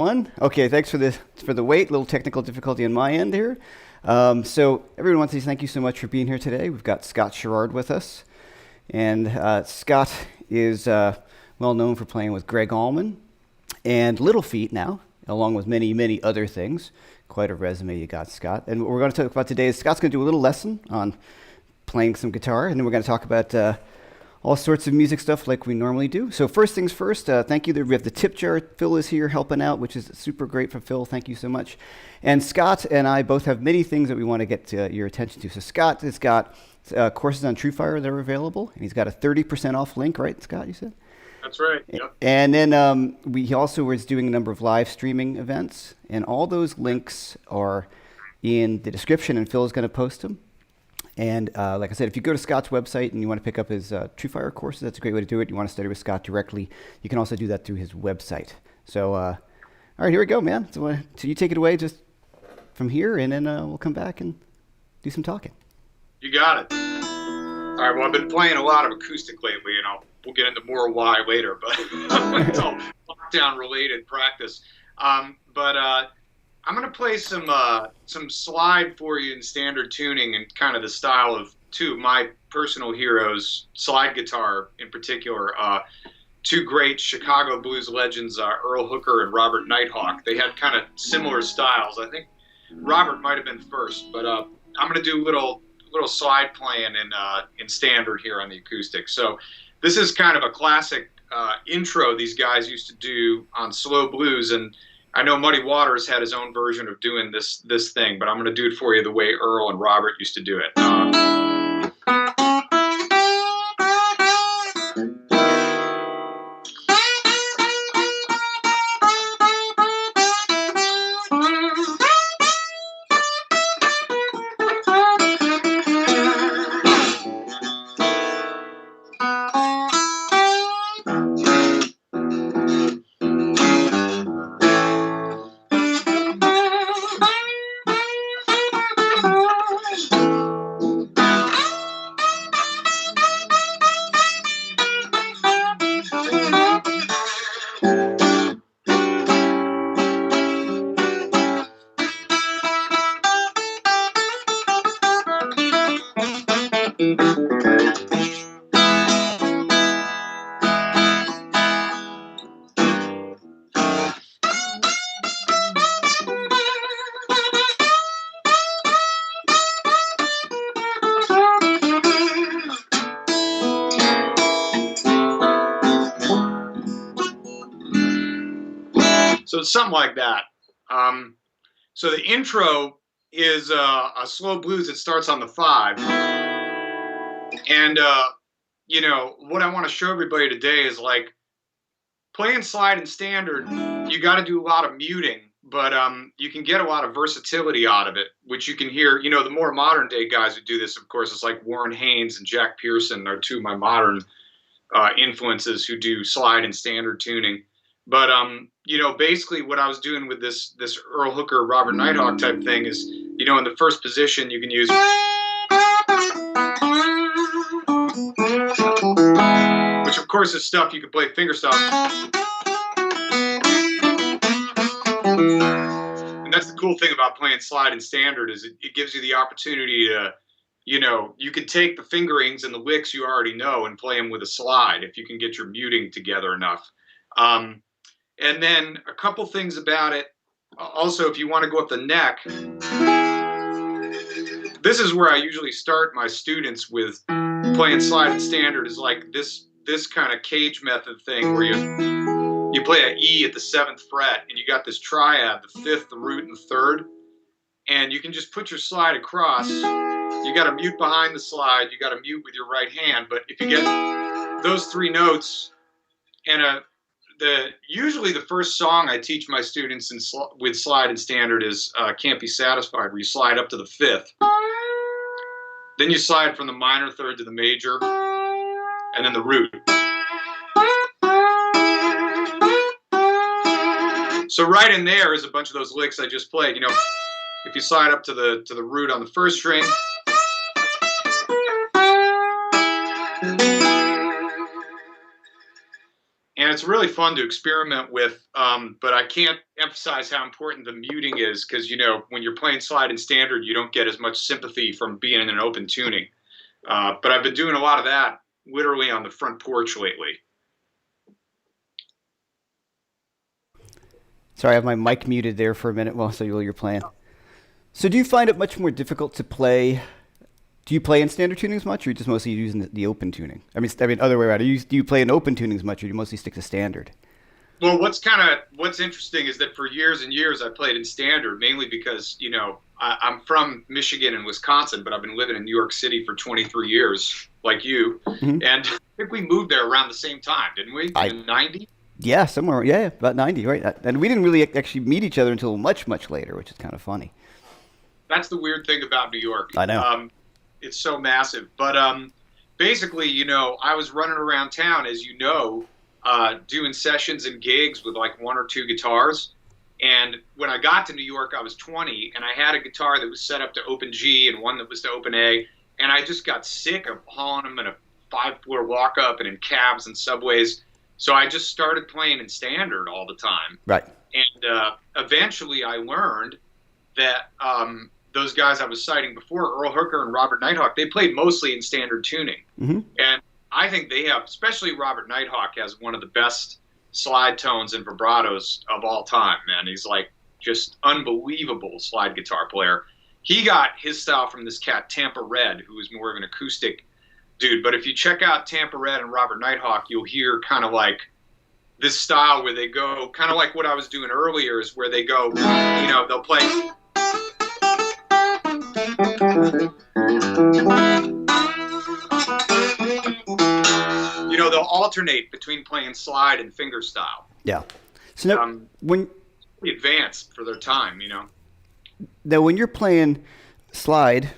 One. Okay, thanks for the wait. Little technical difficulty on my end here. So everyone wants to say thank you so much for being here today. We've got Scott Sharrard with us, and Scott is well known for playing with Gregg Allman and Little Feat now, along with many other things. Quite a resume you got, Scott. And what we're going to talk about today is Scott's going to do a little lesson on playing some guitar, and then we're going to talk about all sorts of music stuff like we normally do. So first things first, thank you. We have the tip jar. Phil is here helping out, which is super great for Phil. Thank you so much. And Scott and I both have many things that we want to get your attention to. So Scott has got courses on TrueFire that are available, and he's got a 30% off link, right, Scott, you said? That's right, yep. And then he also was doing a number of live streaming events, and all those links are in the description, and Phil is going to post them. And like I said, if you go to Scott's website and you want to pick up his TrueFire courses, that's a great way to do it. You want to study with Scott directly, you can also do that through his website. So, all right, here we go, man. So you take it away just from here, and then we'll come back and do some talking. You got it. All right, well, I've been playing a lot of acoustic lately, and we'll get into more why later, but it's all lockdown-related practice. I'm going to play some slide for you in standard tuning and kind of the style of two of my personal heroes, slide guitar in particular. Two great Chicago blues legends, Earl Hooker and Robert Nighthawk. They had kind of similar styles. I think Robert might have been first, but I'm going to do little slide playing in standard here on the acoustic. So this is kind of a classic intro these guys used to do on slow blues, and I know Muddy Waters had his own version of doing this thing, but I'm going to do it for you the way Earl and Robert used to do it. So it's something like that. So the intro is a slow blues that starts on the 5. And, what I want to show everybody today is like playing slide and standard, you got to do a lot of muting, but you can get a lot of versatility out of it, which you can hear, the more modern day guys who do this, of course, it's like Warren Haynes and Jack Pearson are two of my modern influences who do slide and standard tuning. But, basically what I was doing with this Earl Hooker, Robert Nighthawk type thing is, in the first position, you can use, which of course is stuff you can play fingerstyle. And that's the cool thing about playing slide and standard is it gives you the opportunity to, you can take the fingerings and the licks you already know and play them with a slide if you can get your muting together enough. And then a couple things about it. Also, if you want to go up the neck, this is where I usually start my students with playing slide and standard is like this kind of cage method thing where you play an E at the 7th fret and you got this triad, the 5th, the root, and the 3rd. And you can just put your slide across. You got to mute behind the slide. You got to mute with your right hand. But if you get those 3 notes and usually the first song I teach my students with slide and standard is Can't Be Satisfied, where you slide up to the 5th. Then you slide from the minor third to the major, and then the root. So right in there is a bunch of those licks I just played. If you slide up to the root on the first string, And it's really fun to experiment with, but I can't emphasize how important the muting is because, when you're playing slide in standard, you don't get as much sympathy from being in an open tuning. But I've been doing a lot of that literally on the front porch lately. Sorry, I have my mic muted there for a minute while you're playing. So do you find it much more difficult to play? Do you play in standard tunings much, or are you just mostly using the open tuning? I mean, other way around. Do you play in open tunings much, or do you mostly stick to standard? Well, what's interesting is that for years and years I played in standard, mainly because, I'm from Michigan and Wisconsin, but I've been living in New York City for 23 years, like you. Mm-hmm. And I think we moved there around the same time, didn't we? In 90? Yeah, somewhere. Yeah, about 90, right? And we didn't really actually meet each other until much, much later, which is kind of funny. That's the weird thing about New York. I know. It's so massive. But basically, I was running around town, as you know, doing sessions and gigs with like one or two guitars. And when I got to New York, I was 20, and I had a guitar that was set up to open G and one that was to open A. And I just got sick of hauling them in a 5-floor walk-up and in cabs and subways. So I just started playing in standard all the time. Right. And eventually I learned that those guys I was citing before, Earl Hooker and Robert Nighthawk, they played mostly in standard tuning. Mm-hmm. And I think they have, especially Robert Nighthawk has one of the best slide tones and vibratos of all time, man. He's like just unbelievable slide guitar player. He got his style from this cat, Tampa Red, who was more of an acoustic dude. But if you check out Tampa Red and Robert Nighthawk, you'll hear kind of like this style where they go, kind of like what I was doing earlier, is where they go, they'll play. They'll alternate between playing slide and finger style. Yeah. So now, when advanced for their time, Now, when you're playing slide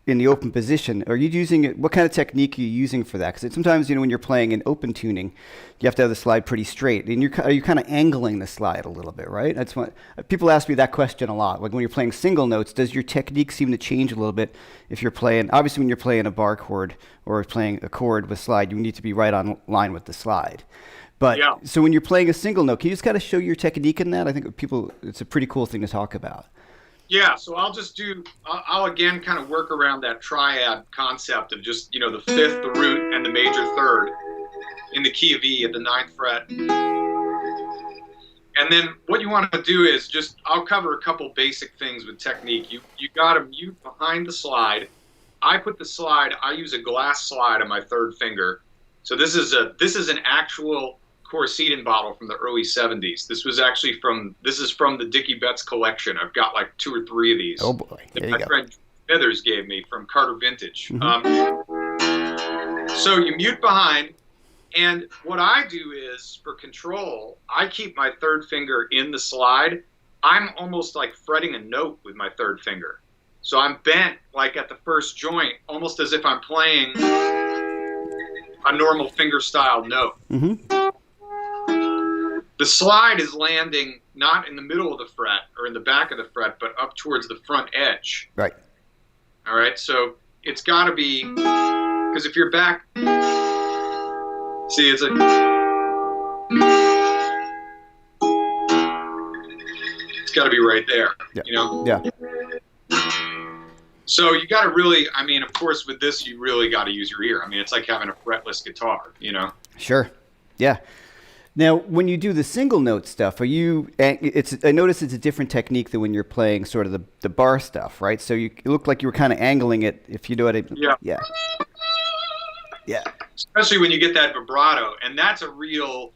in the open position, are you using it? What kind of technique are you using for that? Because sometimes, when you're playing in open tuning, you have to have the slide pretty straight, and are you kind of angling the slide a little bit, right? That's what people ask me that question a lot. Like when you're playing single notes, does your technique seem to change a little bit if you're playing? Obviously, when you're playing a bar chord or playing a chord with slide, you need to be right on line with the slide. But yeah. So when you're playing a single note, can you just kind of show your technique in that? I think it's a pretty cool thing to talk about. Yeah, so I'll again kind of work around that triad concept of just, the fifth, the root, and the major third in the key of E at the 9th fret. And then what you want to do is I'll cover a couple basic things with technique. You got to mute behind the slide. I use a glass slide on my third finger. So this is an actual Corsetan bottle from the early 70s. This is from the Dickie Betts collection. I've got like 2 or 3 of these. Oh boy. That my friend Smithers gave me from Carter Vintage. Mm-hmm. So you mute behind, and what I do is, for control, I keep my third finger in the slide. I'm almost like fretting a note with my third finger. So I'm bent like at the first joint, almost as if I'm playing a normal finger style note. Mm-hmm. The slide is landing not in the middle of the fret or in the back of the fret, but up towards the front edge. Right. All right. So it's got to be, because if you're back, see, it's got to be right there. Yeah. Yeah. So you got to really, of course, with this, you really got to use your ear. It's like having a fretless guitar, Sure. Yeah. Now, when you do the single note stuff, I notice it's a different technique than when you're playing sort of the bar stuff, right? So it looked like you were kind of angling it, if you know what I mean. Yeah. Yeah. Yeah. Especially when you get that vibrato, and that's a real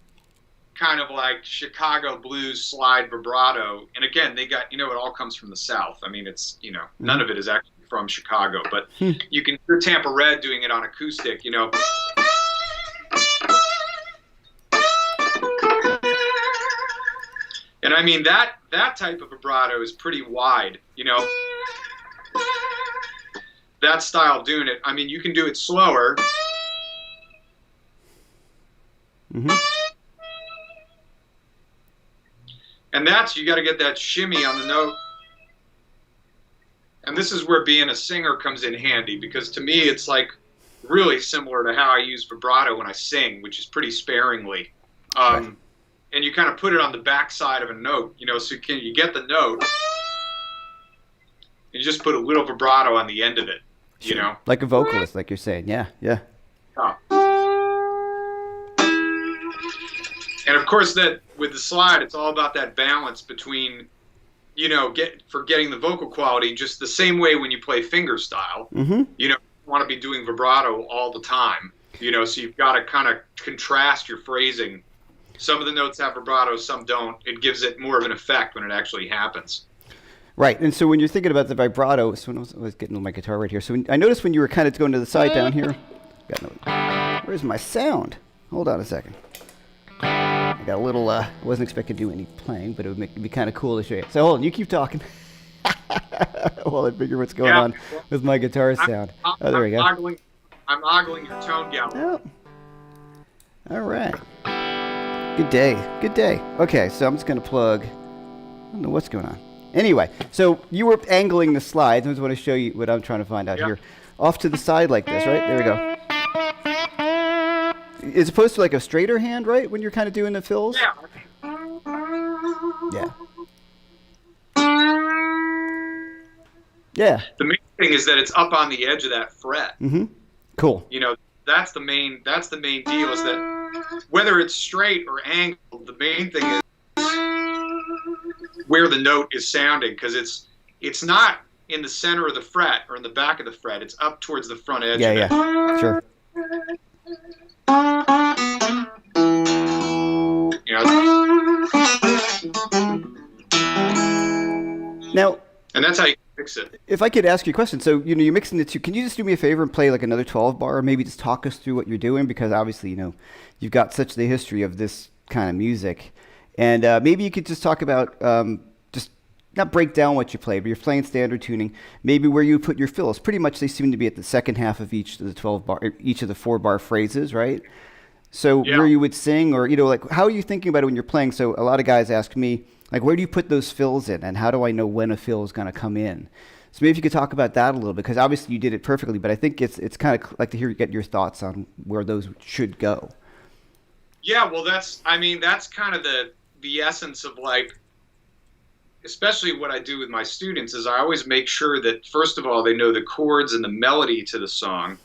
kind of like Chicago blues slide vibrato. And again, they got, it all comes from the South. It's, none of it is actually from Chicago, but you can hear Tampa Red doing it on acoustic, And that type of vibrato is pretty wide, that style doing it. You can do it slower. Mm-hmm. And you got to get that shimmy on the note. And this is where being a singer comes in handy, because to me, it's like really similar to how I use vibrato when I sing, which is pretty sparingly. And you kind of put it on the back side of a note, so you get the note, and you just put a little vibrato on the end of it, Like a vocalist, like you're saying. Yeah. And of course, that with the slide, it's all about that balance between, getting the vocal quality just the same way when you play fingerstyle. Mm-hmm. You want to be doing vibrato all the time, so you've got to kind of contrast your phrasing. Some of the notes have vibrato, some don't. It gives it more of an effect when it actually happens. Right, and so when you're thinking about the vibrato, so when I was getting my guitar right here, so I noticed when you were kind of going to the side down here, where's my sound? Hold on a second. I got a little, wasn't expecting to do any playing, but it'd be kind of cool to show you. So hold on, you keep talking while I figure what's going on with my guitar sound. There we go. I'm ogling your tone gallery. Oh. All right. Good day. Okay, so I'm just going to plug, I don't know what's going on. Anyway, so you were angling the slides. I just want to show you what I'm trying to find out here. Off to the side like this, right? There we go. As opposed to like a straighter hand, right? When you're kind of doing the fills? Yeah. The main thing is that it's up on the edge of that fret. Mm-hmm. Cool. That's the main deal, is that whether it's straight or angled, the main thing is where the note is sounding, because it's not in the center of the fret or in the back of the fret. It's up towards the front edge. Yeah. Sure. Now, and that's how you fix it. If I could ask you a question, so you're mixing the two. Can you just do me a favor and play like another 12 bar, or maybe just talk us through what you're doing, because obviously you've got such the history of this kind of music, and maybe you could just talk about just not break down what you play, but you're playing standard tuning, maybe where you put your fills. Pretty much they seem to be at the second half of each of the 12 bar, each of the 4 bar phrases, right? So where you would sing, or like how are you thinking about it when you're playing? So a lot of guys ask me, like, where do you put those fills in, and how do I know when a fill is going to come in? So maybe if you could talk about that a little bit, because obviously you did it perfectly, but I think it's kind of like to get your thoughts on where those should go. Yeah, well, that's kind of the essence of, like, especially what I do with my students is I always make sure that, first of all, they know the chords and the melody to the song.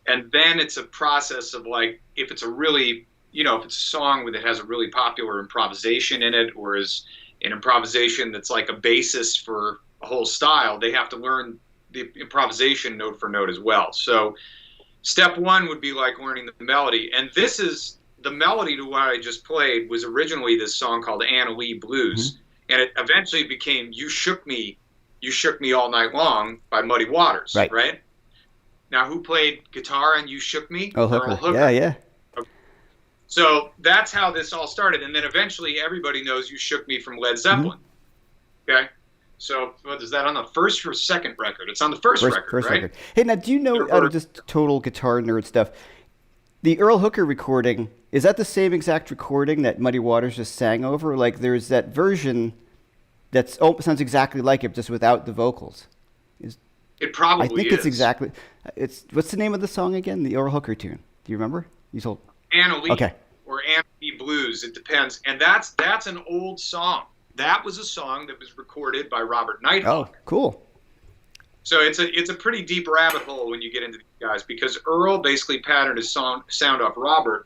And then it's a process of, like, if it's a really, if it's a song that has a really popular improvisation in it, or is an improvisation that's like a basis for a whole style, they have to learn the improvisation note for note as well. So step one would be like learning the melody. And this is the melody to what I just played was originally this song called Anna Lee Blues. Mm-hmm. And it eventually became You Shook Me All Night Long by Muddy Waters, right? Now, who played guitar on You Shook Me? Oh, Hooker. Yeah. Okay. So that's how this all started. And then eventually everybody knows You Shook Me from Led Zeppelin. Mm-hmm. Okay? So what is that on the first or second record? It's on the first record, right? Record. Hey, now, do you know, out of just total guitar nerd stuff, the Earl Hooker recording, is that the same exact recording that Muddy Waters just sang over? Like, there's that version that's sounds exactly like it, just without the vocals. It probably is. I think it's exactly. What's the name of the song again? The Earl Hooker tune. Do you remember? You told. Anna Lee. Okay. Or Anna Lee Blues. It depends. And that's an old song. That was a song that was recorded by Robert Nighthawk. Oh, cool. So it's a pretty deep rabbit hole when you get into these guys, because Earl basically patterned his sound off Robert.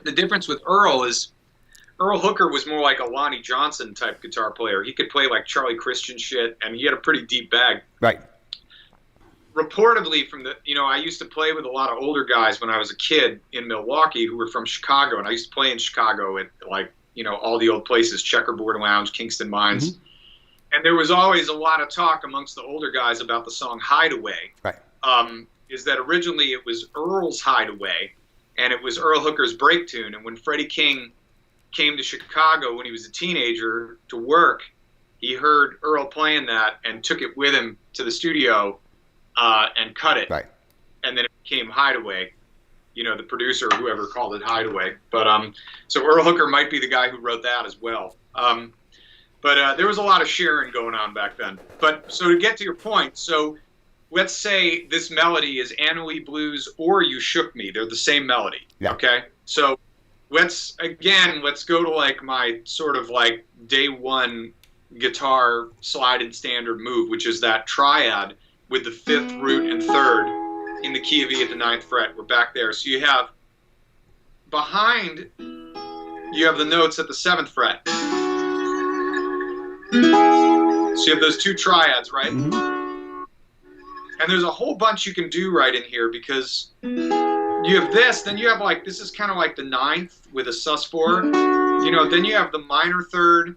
The difference with Earl is Earl Hooker was more like a Lonnie Johnson type guitar player. He could play like Charlie Christian shit, and he had a pretty deep bag. Right. Reportedly I used to play with a lot of older guys when I was a kid in Milwaukee who were from Chicago, and I used to play in Chicago at all the old places, Checkerboard Lounge, Kingston Mines. Mm-hmm. And there was always a lot of talk amongst the older guys about the song Hideaway. Right. Is that originally it was Earl's Hideaway, and it was Earl Hooker's break tune. And when Freddie King came to Chicago when he was a teenager to work, he heard Earl playing that and took it with him to the studio and cut it. Right. And then it became Hideaway. The producer or whoever called it Hideaway. But so Earl Hooker might be the guy who wrote that as well. But there was a lot of sharing going on back then. But so to get to your point, so let's say this melody is Anna Lee Blues or You Shook Me. They're the same melody. Yeah. Okay? So let's go to like my sort of like day one guitar slide and standard move, which is that triad with the 5th root and 3rd in the key of E at the 9th fret. We're back there. So you have behind, you have the notes at the 7th fret. So you have those 2 triads, right? Mm-hmm. And there's a whole bunch you can do right in here, because you have this, then you have like, this is kind of like the 9th with a sus4, you know, then you have the minor 3rd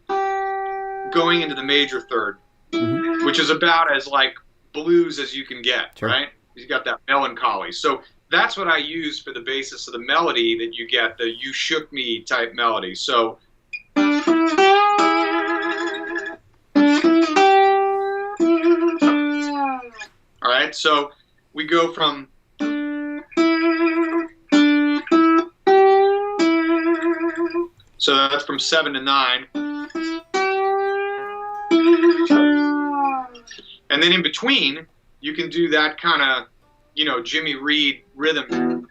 going into the major 3rd, Mm-hmm. which is about as like blues as you can get, Sure. right? You got that melancholy. So that's what I use for the basis of the melody that you get, the "You Shook Me" type melody. So all right, so we go from so that's from 7 to 9. And then in between, you can do that kind of, you know, Jimmy Reed rhythm.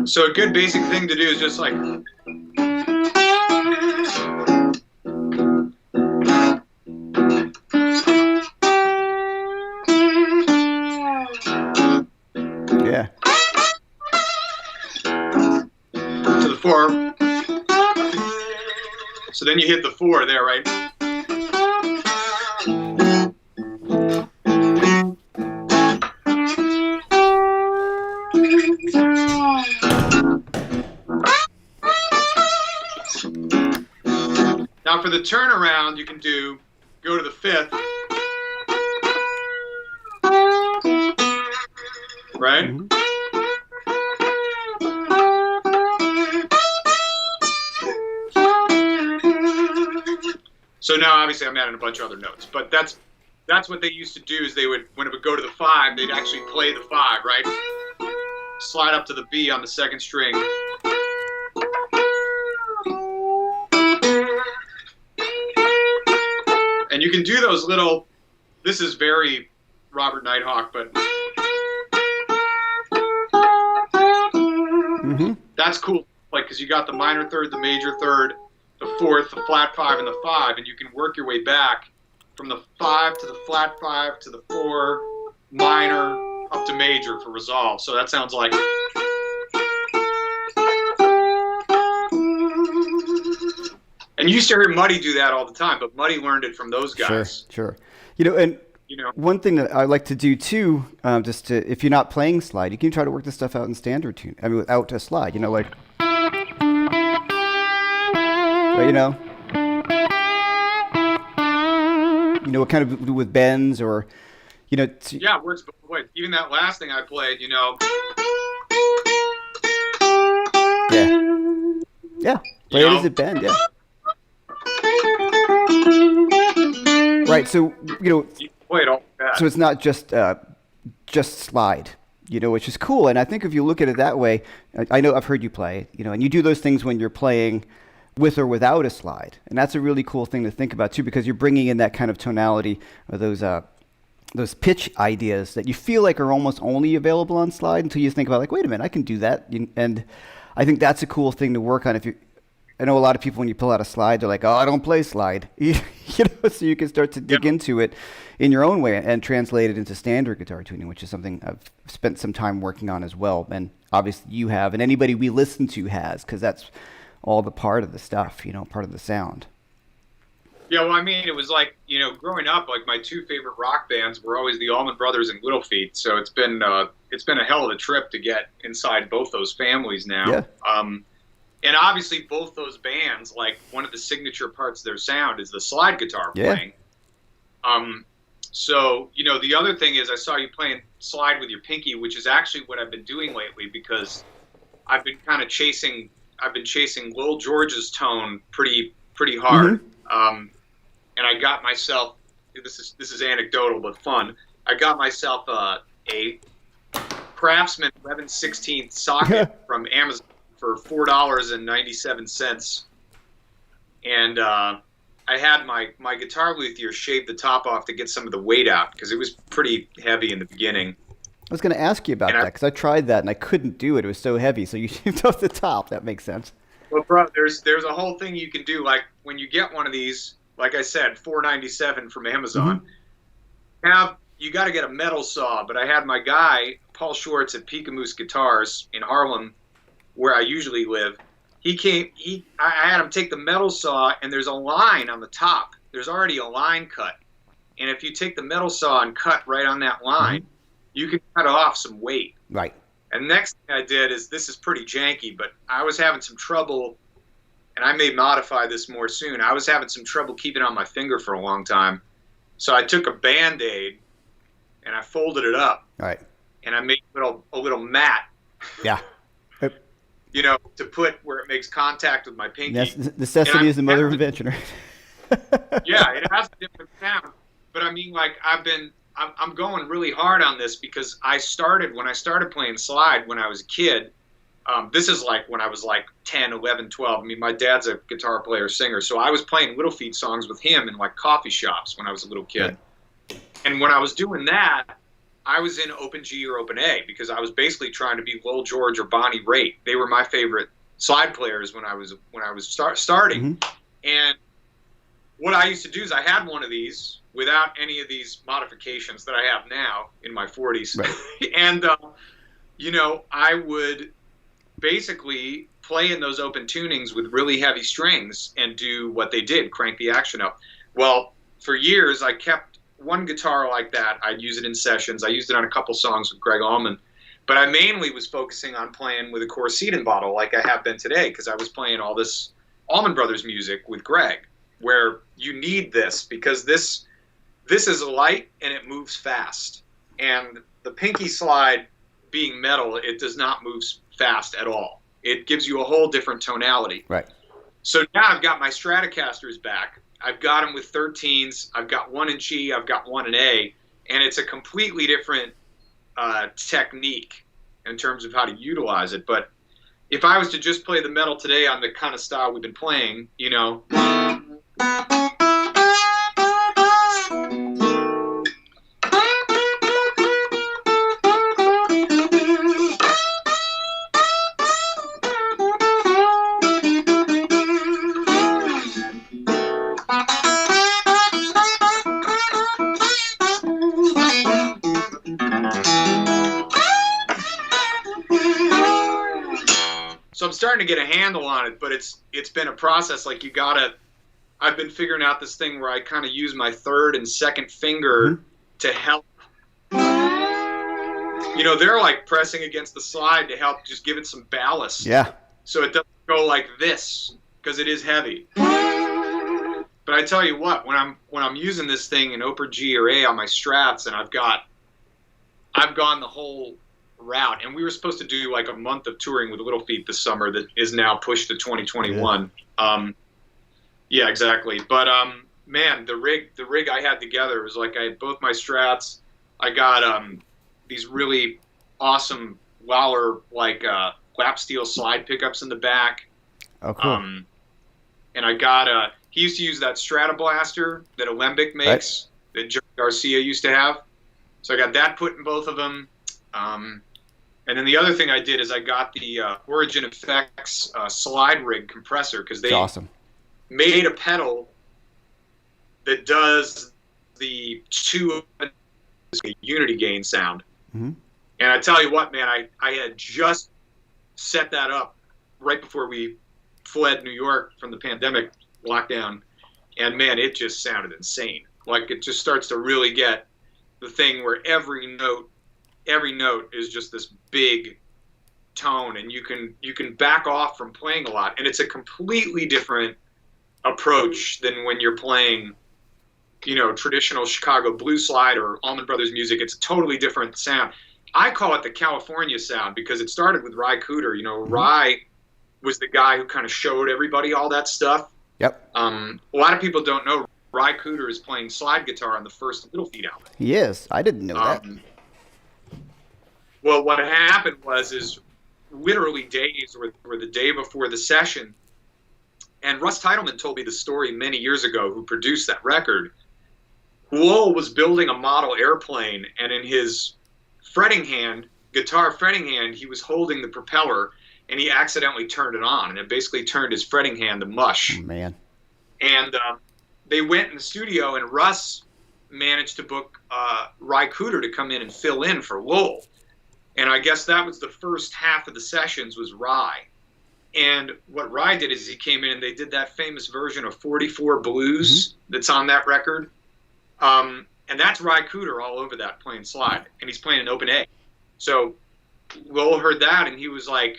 So a good basic thing to do is just like, Yeah. to the 4. So then you hit the 4 there, right? Now for the turnaround, you can go to the 5th, right? Mm-hmm. So now obviously I'm adding a bunch of other notes, but that's what they used to do, is they would, when it would go to the 5, they'd actually play the 5, right? Slide up to the B on the 2nd string. And you can do those little, this is very Robert Nighthawk, but Mm-hmm. that's cool. Like, because you got the minor 3rd, the major 3rd, the 4th, the flat 5, and the 5, and you can work your way back from the 5 to the flat 5 to the 4, minor, up to major for resolve. So that sounds like. And you used to hear Muddy do that all the time, but Muddy learned it from those guys. Sure. You know, and You know, one thing that I like to do too, just to, if you're not playing slide, you can try to work this stuff out in standard tune. I mean, without a slide, you know, like, you know, what kind of do with bends or, you know. yeah, words both ways. Even that last thing I played, you know. Yeah. Play it as a bend, yeah. Right, so, you know, You play it all that. so it's not just slide, you know, which is cool. And I think if you look at it that way, I know I've heard you play, you know, and you do those things when you're playing with or without a slide. And that's a really cool thing to think about too, because you're bringing in that kind of tonality or those pitch ideas that you feel like are almost only available on slide until you think about like, wait a minute, I can do that. And I think that's a cool thing to work on. I know a lot of people, when you pull out a slide, they're like, oh, I don't play slide. You know, so you can start to dig into it in your own way and translate it into standard guitar tuning, which is something I've spent some time working on as well. And obviously you have, and anybody we listen to has, because that's all the part of the stuff, you know, part of the sound. Yeah, well, I mean, it was like, you know, growing up, like my 2 favorite rock bands were always the Allman Brothers and Little Feat. So it's been a hell of a trip to get inside both those families now. Yeah. And obviously both those bands, like one of the signature parts of their sound is the slide guitar playing. So, you know, the other thing is I saw you playing slide with your pinky, which is actually what I've been doing lately, because I've been chasing Lil George's tone pretty hard. Mm-hmm. And I got myself, this is anecdotal but fun, I got myself a Craftsman 11/16 socket from Amazon for $4.97, and I had my guitar luthier shave the top off to get some of the weight out because it was pretty heavy in the beginning. I was going to ask you about that because I tried that and I couldn't do it. It was so heavy. So you shaved off the top. That makes sense. Well, bro, there's a whole thing you can do. Like when you get one of these, like I said, $4.97 from Amazon. You got to get a metal saw. But I had my guy Paul Schwartz at Peekamoose Guitars in Harlem, where I usually live. I had him take the metal saw, and there's a line on the top. There's already a line cut, and if you take the metal saw and cut right on that line, you can cut off some weight. Right. And next thing I did is, this is pretty janky, but I was having some trouble, and I may modify this more soon. I was having some trouble keeping it on my finger for a long time. So I took a Band-Aid and I folded it up. Right. And I made a little mat. Yeah. You know, to put where it makes contact with my pinky. Necessity is the mother of invention, right? Yeah, it has a different sound. But I mean, like, I'm going really hard on this because when I started playing slide when I was a kid, this is like when I was like 10, 11, 12. I mean, my dad's a guitar player, singer, so I was playing Little Feat songs with him in like coffee shops when I was a little kid. Right. And when I was doing that, I was in open G or open A because I was basically trying to be Lowell George or Bonnie Raitt. They were my favorite slide players when I was starting. And what I used to do is I had one of these without any of these modifications that I have now in my 40s. Right. And, you know, I would basically play in those open tunings with really heavy strings and do what they did, crank the action up. Well, for years I kept one guitar like that. I'd use it in sessions. I used it on a couple songs with Gregg Allman. But I mainly was focusing on playing with a Corsetan bottle like I have been today because I was playing all this Allman Brothers music with Gregg, where you need this because this is light and it moves fast. And the pinky slide being metal, it does not move fast at all. It gives you a whole different tonality. Right. So now I've got my Stratocasters back. I've got them with 13s. I've got one in G. I've got one in A. And it's a completely different technique in terms of how to utilize it. But if I was to just play the metal today on the kind of style we've been playing, you know. So I'm starting to get a handle on it, but it's been a process. Like I've been figuring out this thing where I kind of use my third and second finger to help. You know, they're like pressing against the slide to help just give it some ballast. Yeah. So it doesn't go like this because it is heavy. But I tell you what, when I'm using this thing in Oper G or A on my Strats, and I've gone the whole route, and we were supposed to do like a month of touring with Little Feat this summer that is now pushed to 2021. Yeah, exactly. But man, the rig I had together was like I had both my Strats. I got these really awesome Lawler like lap steel slide pickups in the back. Oh, cool. And I got he used to use that Stratoblaster that Alembic makes, right, that Jerry Garcia used to have. So I got that put in both of them. And then the other thing I did is I got the Origin Effects slide rig compressor because they made a pedal that does the two unity gain sound. And I tell you what, man, I had just set that up right before we fled New York from the pandemic lockdown, and man, it just sounded insane. Like it just starts to really get the thing where every note is just this big tone, and you can back off from playing a lot, and it's a completely different approach than when you're playing, you know, traditional Chicago blues slide or Allman Brothers music. It's a totally different sound. I call it the California sound because it started with Ry Cooder. You know, Ry was the guy who kind of showed everybody all that stuff. Yep. A lot of people don't know Ry Cooder is playing slide guitar on the first Little Feat album. He is. I didn't know that. Well, what happened is literally days or the day before the session, and Russ Titleman told me the story many years ago, who produced that record. Lowell was building a model airplane, and in his guitar fretting hand, he was holding the propeller, and he accidentally turned it on, and it basically turned his fretting hand to mush. Oh, man. And they went in the studio, and Russ managed to book Ry Cooder to come in and fill in for Lowell. And I guess that was the first half of the sessions was Ry. And what Ry did is he came in and they did that famous version of 44 Blues that's on that record. And that's Ry Cooder all over that playing slide. And he's playing an open A. So Lowell heard that and he was like,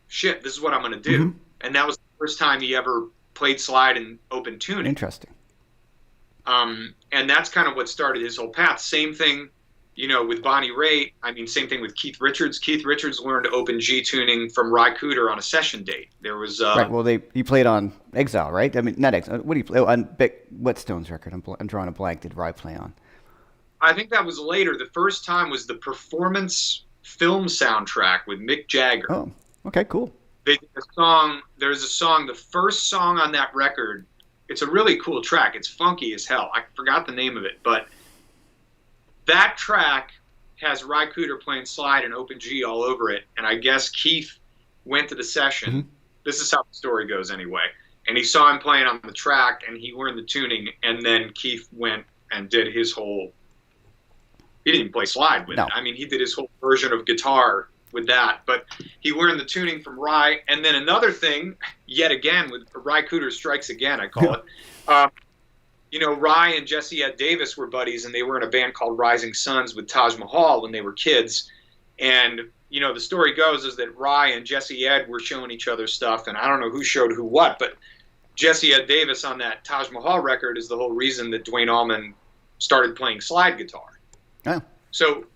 shit, this is what I'm going to do. And that was the first time he ever played slide in open tuning. Interesting. And that's kind of what started his whole path. Same thing, you know, with Bonnie Raitt. I mean, same thing with Keith Richards. Keith Richards learned open G tuning from Ry Cooder on a session date. There was right. Well, he played on Exile, right? I mean, not Exile. What did he play on? Whetstone's record. I'm drawing a blank. Did Ry play on? I think that was later. The first time was the Performance film soundtrack with Mick Jagger. Oh, okay, cool. They did a song. There's a song. The first song on that record. It's a really cool track. It's funky as hell. I forgot the name of it, but that track has Ry Cooder playing slide and open G all over it. And I guess Keith went to the session. This is how the story goes anyway. And he saw him playing on the track and he learned the tuning. And then Keith went and did his whole, he didn't play slide with it. I mean, he did his whole version of guitar with that, but he learned the tuning from Ry. And then another thing, yet again, with Ry Cooder strikes again, I call it. You know, Ry and Jesse Ed Davis were buddies, and they were in a band called Rising Suns with Taj Mahal when they were kids. And, you know, the story goes is that Ry and Jesse Ed were showing each other stuff, and I don't know who showed who what, but Jesse Ed Davis on that Taj Mahal record is the whole reason that Duane Allman started playing slide guitar. Oh. So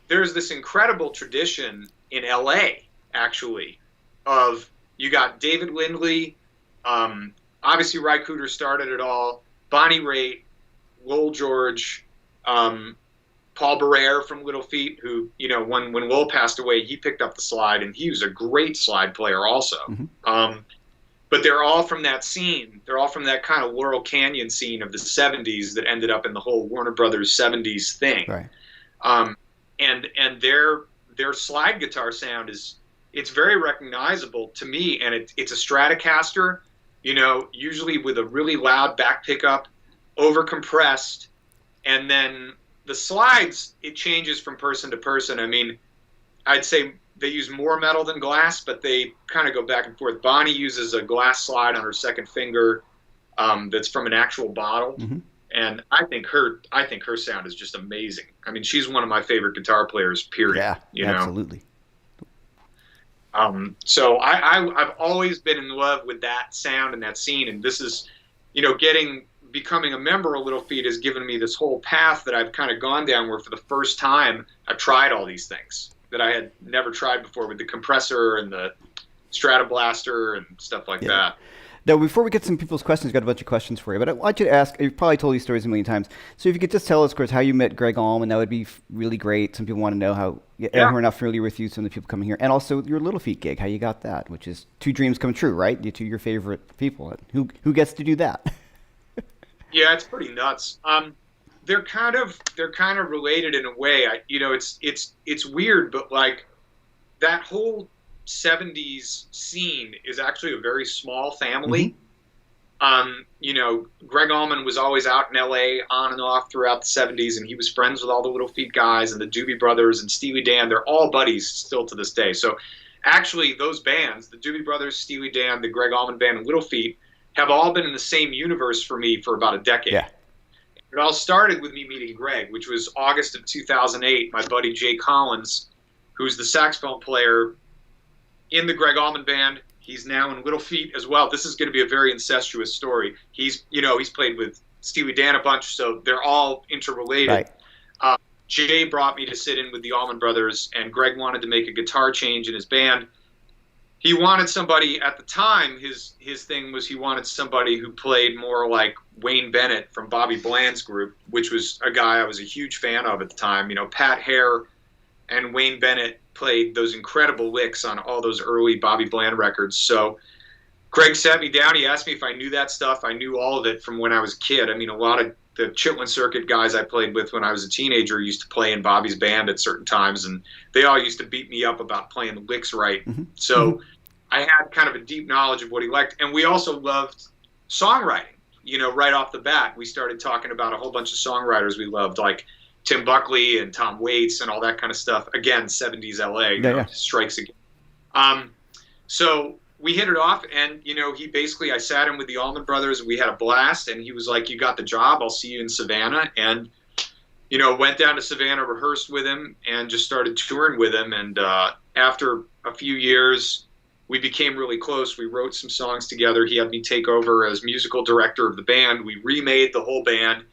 there's this incredible tradition in L.A., actually, of you got David Lindley, obviously Ry Cooder started it all, Bonnie Raitt, Lowell George, Paul Barrere from Little Feat, who, you know, when Lowell passed away, he picked up the slide, and he was a great slide player also. But they're all from that scene. They're all from that kind of Laurel Canyon scene of the 70s that ended up in the whole Warner Brothers 70s thing. Right. And their slide guitar sound it's very recognizable to me, and it's a Stratocaster, you know, usually with a really loud back pickup, over compressed, and then the slides, it changes from person to person. I mean, I'd say they use more metal than glass, but they kind of go back and forth. Bonnie uses a glass slide on her second finger that's from an actual bottle. And I think her sound is just amazing. I mean, she's one of my favorite guitar players, period. Yeah, you know? Absolutely. So I've always been in love with that sound and that scene. And this is, you know, becoming a member of Little Feat has given me this whole path that I've kind of gone down where for the first time I've tried all these things that I had never tried before with the compressor and the Stratoblaster and stuff like that. Now, before we get some people's questions, I've got a bunch of questions for you, but I want you to ask, you've probably told these stories a million times, so if you could just tell us, of course, how you met Gregg Allman, that would be really great. Some people want to know how, who are not familiar with you, some of the people coming here, and also your Little Feat gig, how you got that, which is two dreams come true, right? You're two of your favorite people. Who gets to do that? Yeah, it's pretty nuts. They're kind of related in a way. It's weird, but like that whole 70s scene is actually a very small family. You know, Gregg Allman was always out in LA on and off throughout the 70s, and he was friends with all the Little Feat guys and the Doobie Brothers and Steely Dan. They're all buddies still to this day. So actually those bands, the Doobie Brothers, Steely Dan, the Gregg Allman Band, and Little Feat, have all been in the same universe for me for about a decade. Yeah. It all started with me meeting Gregg, which was August of 2008. My buddy Jay Collins, who's the saxophone player in the Gregg Allman Band, he's now in Little Feat as well. This is going to be a very incestuous story. He's played with Steely Dan a bunch, so they're all interrelated. Right. Jay brought me to sit in with the Allman Brothers, and Gregg wanted to make a guitar change in his band. He wanted somebody at the time. His thing was he wanted somebody who played more like Wayne Bennett from Bobby Bland's group, which was a guy I was a huge fan of at the time. You know, Pat Hare and Wayne Bennett played those incredible licks on all those early Bobby Bland records. So Gregg sat me down. He asked me if I knew that stuff. I knew all of it from when I was a kid. I mean, a lot of the Chitlin Circuit guys I played with when I was a teenager used to play in Bobby's band at certain times, and they all used to beat me up about playing the licks right. So I had kind of a deep knowledge of what he liked. And we also loved songwriting. You know, right off the bat, we started talking about a whole bunch of songwriters we loved, like Tim Buckley and Tom Waits and all that kind of stuff. Again, 70s LA, strikes again. So we hit it off, and, you know, I sat in with the Allman Brothers, and we had a blast, and he was like, you got the job, I'll see you in Savannah. And, you know, went down to Savannah, rehearsed with him, and just started touring with him. And after a few years, we became really close. We wrote some songs together. He had me take over as musical director of the band. We remade the whole band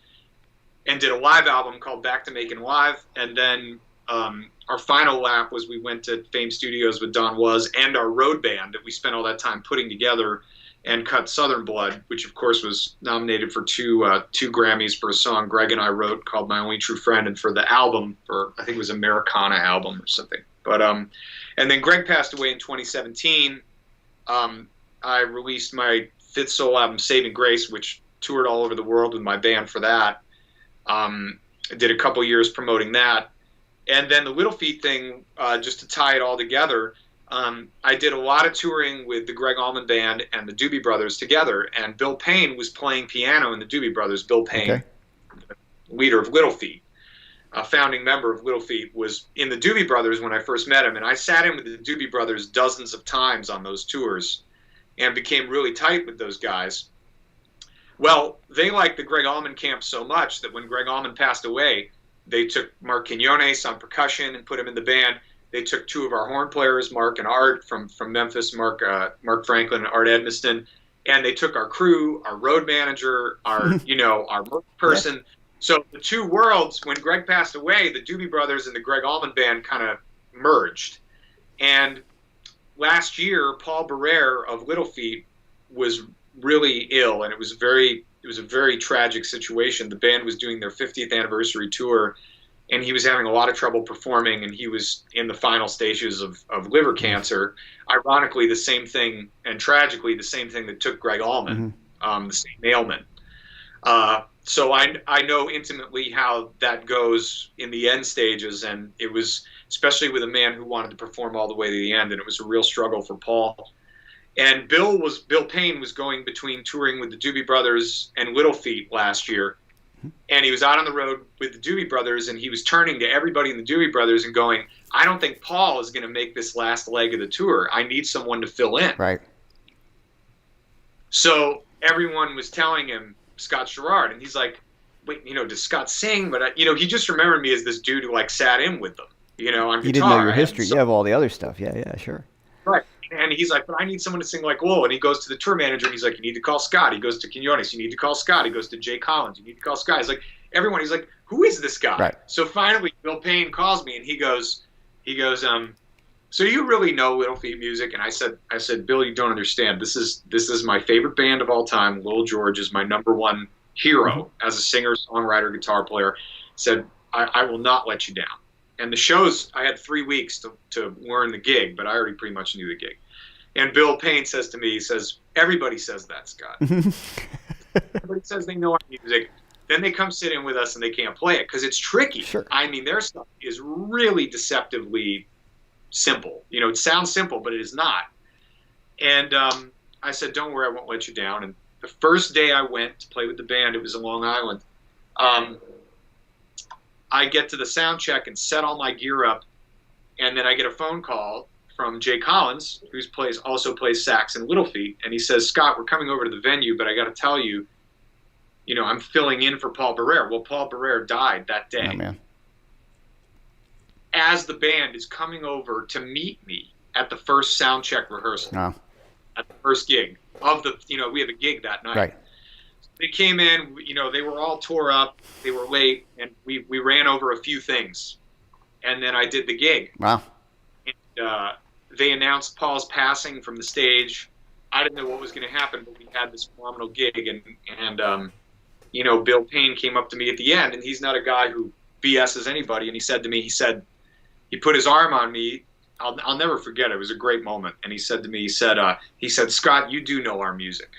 and did a live album called Back to Making Live. And then our final lap was we went to Fame Studios with Don Was and our road band that we spent all that time putting together and cut Southern Blood, which of course was nominated for two Grammys for a song Gregg and I wrote called My Only True Friend, and for the album, for I think it was Americana album or something. But and then Gregg passed away in 2017. I released my fifth solo album, Saving Grace, which toured all over the world with my band for that. I did a couple years promoting that. And then the Little Feat thing, just to tie it all together, I did a lot of touring with the Gregg Allman Band and the Doobie Brothers together. And Bill Payne was playing piano in the Doobie Brothers. Bill Payne, leader of Little Feat, a founding member of Little Feat, was in the Doobie Brothers when I first met him. And I sat in with the Doobie Brothers dozens of times on those tours and became really tight with those guys. Well, they liked the Gregg Allman camp so much that when Gregg Allman passed away, they took Mark Quinones on percussion and put him in the band. They took two of our horn players, Mark and Art from Memphis, Mark Franklin and Art Edmiston, and they took our crew, our road manager, our our person. Yeah. So the two worlds, when Gregg passed away, the Doobie Brothers and the Gregg Allman Band kind of merged. And last year, Paul Barrere of Little Feat was really ill, and it was a very tragic situation. The band was doing their 50th anniversary tour, and he was having a lot of trouble performing, and he was in the final stages of liver cancer. Ironically, the same thing, and tragically, the same thing that took Gregg Allman, the same ailment. So I know intimately how that goes in the end stages, and it was, especially with a man who wanted to perform all the way to the end, and it was a real struggle for Paul. And Bill Payne was going between touring with the Doobie Brothers and Little Feat last year, and he was out on the road with the Doobie Brothers, and he was turning to everybody in the Doobie Brothers and going, I don't think Paul is going to make this last leg of the tour. I need someone to fill in. Right. So everyone was telling him Scott Sharrard, and he's like, wait, does Scott sing? But he just remembered me as this dude who like sat in with them, on guitar. He didn't know your history. You have all the other stuff. Yeah, sure. Right. And he's like, but I need someone to sing like Lowell. And he goes to the tour manager, and he's like, you need to call Scott. He goes to Quinones, you need to call Scott. He goes to Jay Collins, you need to call Scott. He's like, everyone. He's like, who is this guy? Right. So finally, Bill Payne calls me, and he goes, so you really know Little Feat music? And I said, Bill, you don't understand. This is my favorite band of all time. Lowell George is my number one hero as a singer, songwriter, guitar player. Said, I will not let you down. And the shows, I had 3 weeks to learn the gig, but I already pretty much knew the gig. And Bill Payne says to me, he says, everybody says that, Scott. Everybody says they know our music. Then they come sit in with us and they can't play it because it's tricky. Sure. I mean, their stuff is really deceptively simple. It sounds simple, but it is not. And I said, don't worry, I won't let you down. And the first day I went to play with the band, it was in Long Island. I get to the sound check and set all my gear up, and then I get a phone call from Jay Collins, who also plays sax in Little Feat, and he says, Scott, we're coming over to the venue, but I got to tell you, I'm filling in for Paul Barrere. Well, Paul Barrere died that day. Oh, man. As the band is coming over to meet me at the first sound check rehearsal, at the first gig of we have a gig that night. Right. They came in, they were all tore up, they were late, and we ran over a few things. And then I did the gig. Wow. And they announced Paul's passing from the stage. I didn't know what was going to happen, but we had this phenomenal gig. And Bill Payne came up to me at the end, and he's not a guy who BS's anybody. And he said to me, he put his arm on me, I'll never forget it. It was a great moment. And he said to me, he said, Scott, you do know our music.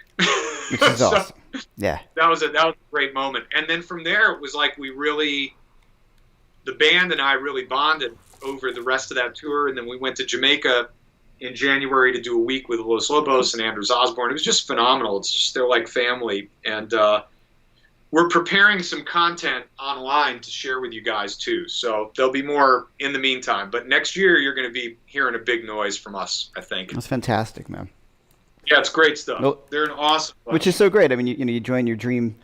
Which is awesome. Yeah. That was a great moment. And then from there, it was like the band and I really bonded over the rest of that tour. And then we went to Jamaica in January to do a week with Los Lobos and Anders Osborne. It was just phenomenal. It's just, they're like family. And we're preparing some content online to share with you guys too. So there'll be more in the meantime. But next year, you're going to be hearing a big noise from us, I think. That's fantastic, man. Yeah, it's great stuff. Well, they're an awesome bunch. Which is so great. I mean, you join your dream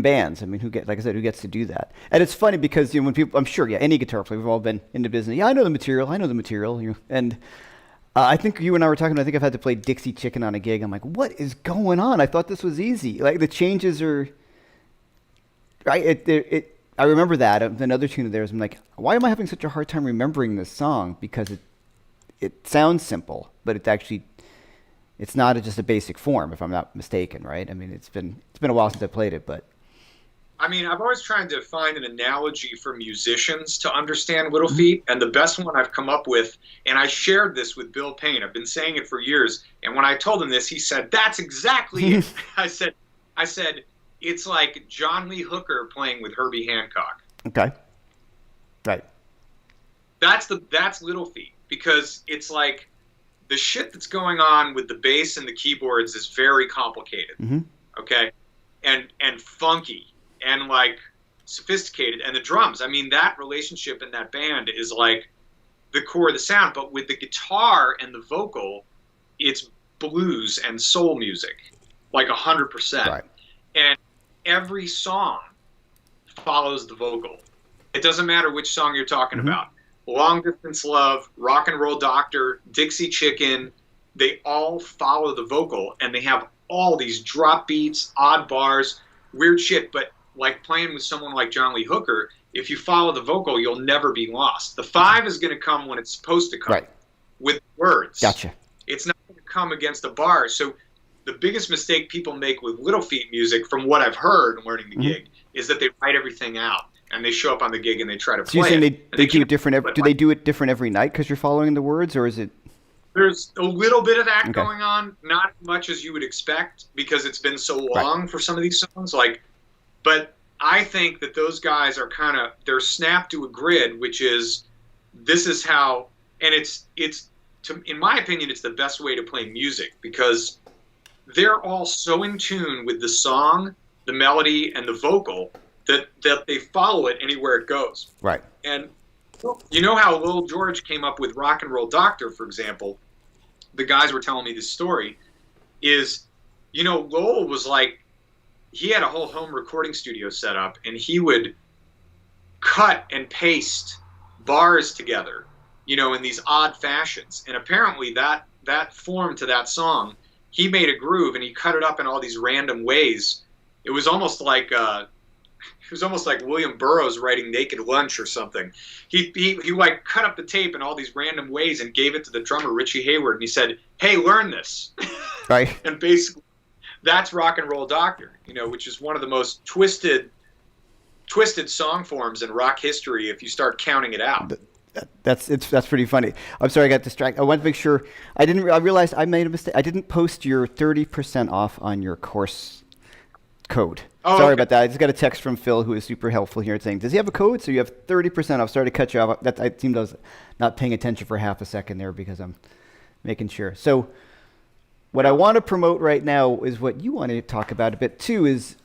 bands. I mean, like I said, who gets to do that? And it's funny because when people, I'm sure, any guitar player, we've all been in the business. Yeah, I know the material. And I think you and I were talking. I think I've had to play Dixie Chicken on a gig. I'm like, what is going on? I thought this was easy. Like the changes are. Right. I remember that. Another tune of theirs. I'm like, why am I having such a hard time remembering this song? Because it sounds simple, but it's not just a basic form, if I'm not mistaken, right? I mean, it's been a while since I played it, but. I mean, I've always tried to find an analogy for musicians to understand Little Feat, and the best one I've come up with, and I shared this with Bill Payne. I've been saying it for years, and when I told him this, he said, "That's exactly it." I said, it's like John Lee Hooker playing with Herbie Hancock. Okay. Right. That's Little Feat, because it's like the shit that's going on with the bass and the keyboards is very complicated. Mm-hmm. Okay. And funky and like sophisticated. And the drums, I mean, that relationship in that band is like the core of the sound, but with the guitar and the vocal, it's blues and soul music, like 100%. Right. And every song follows the vocal. It doesn't matter which song you're talking about. Long Distance Love, Rock and Roll Doctor, Dixie Chicken, they all follow the vocal, and they have all these drop beats, odd bars, weird shit. But like playing with someone like John Lee Hooker, if you follow the vocal, you'll never be lost. The 5 is going to come when it's supposed to come, with words. Gotcha. It's not going to come against a bar. So the biggest mistake people make with Little Feat music, from what I've heard learning the gig, is that they write everything out and they show up on the gig and they try to play. So you're saying they do it different? Do they do it different every night because you're following the words, or is it? There's a little bit of that going on, not as much as you would expect because it's been so long for some of these songs. But I think that those guys are they're snapped to a grid, which is, this is how, and it's in my opinion, it's the best way to play music, because they're all so in tune with the song, the melody, and the vocal that they follow it anywhere it goes. Right. And you know how Lil George came up with Rock and Roll Doctor, for example? The guys were telling me this story, is, Lowell was like, he had a whole home recording studio set up, and he would cut and paste bars together, in these odd fashions. And apparently that form to that song, he made a groove and he cut it up in all these random ways. It was almost like William Burroughs writing Naked Lunch or something. He like cut up the tape in all these random ways and gave it to the drummer Richie Hayward, and he said, "Hey, learn this." Right. And basically, that's Rock and Roll Doctor, which is one of the most twisted song forms in rock history if you start counting it out. That's pretty funny. I'm sorry I got distracted. I want to make sure I realized I made a mistake. I didn't post your 30% off on your course code. Oh, sorry about that. I just got a text from Phil, who is super helpful here, saying, "Does he have a code?" So you have 30% off. Sorry to cut you off. I seemed I was not paying attention for half a second there because I'm making sure. So what I want to promote right now is what you want to talk about a bit too. Is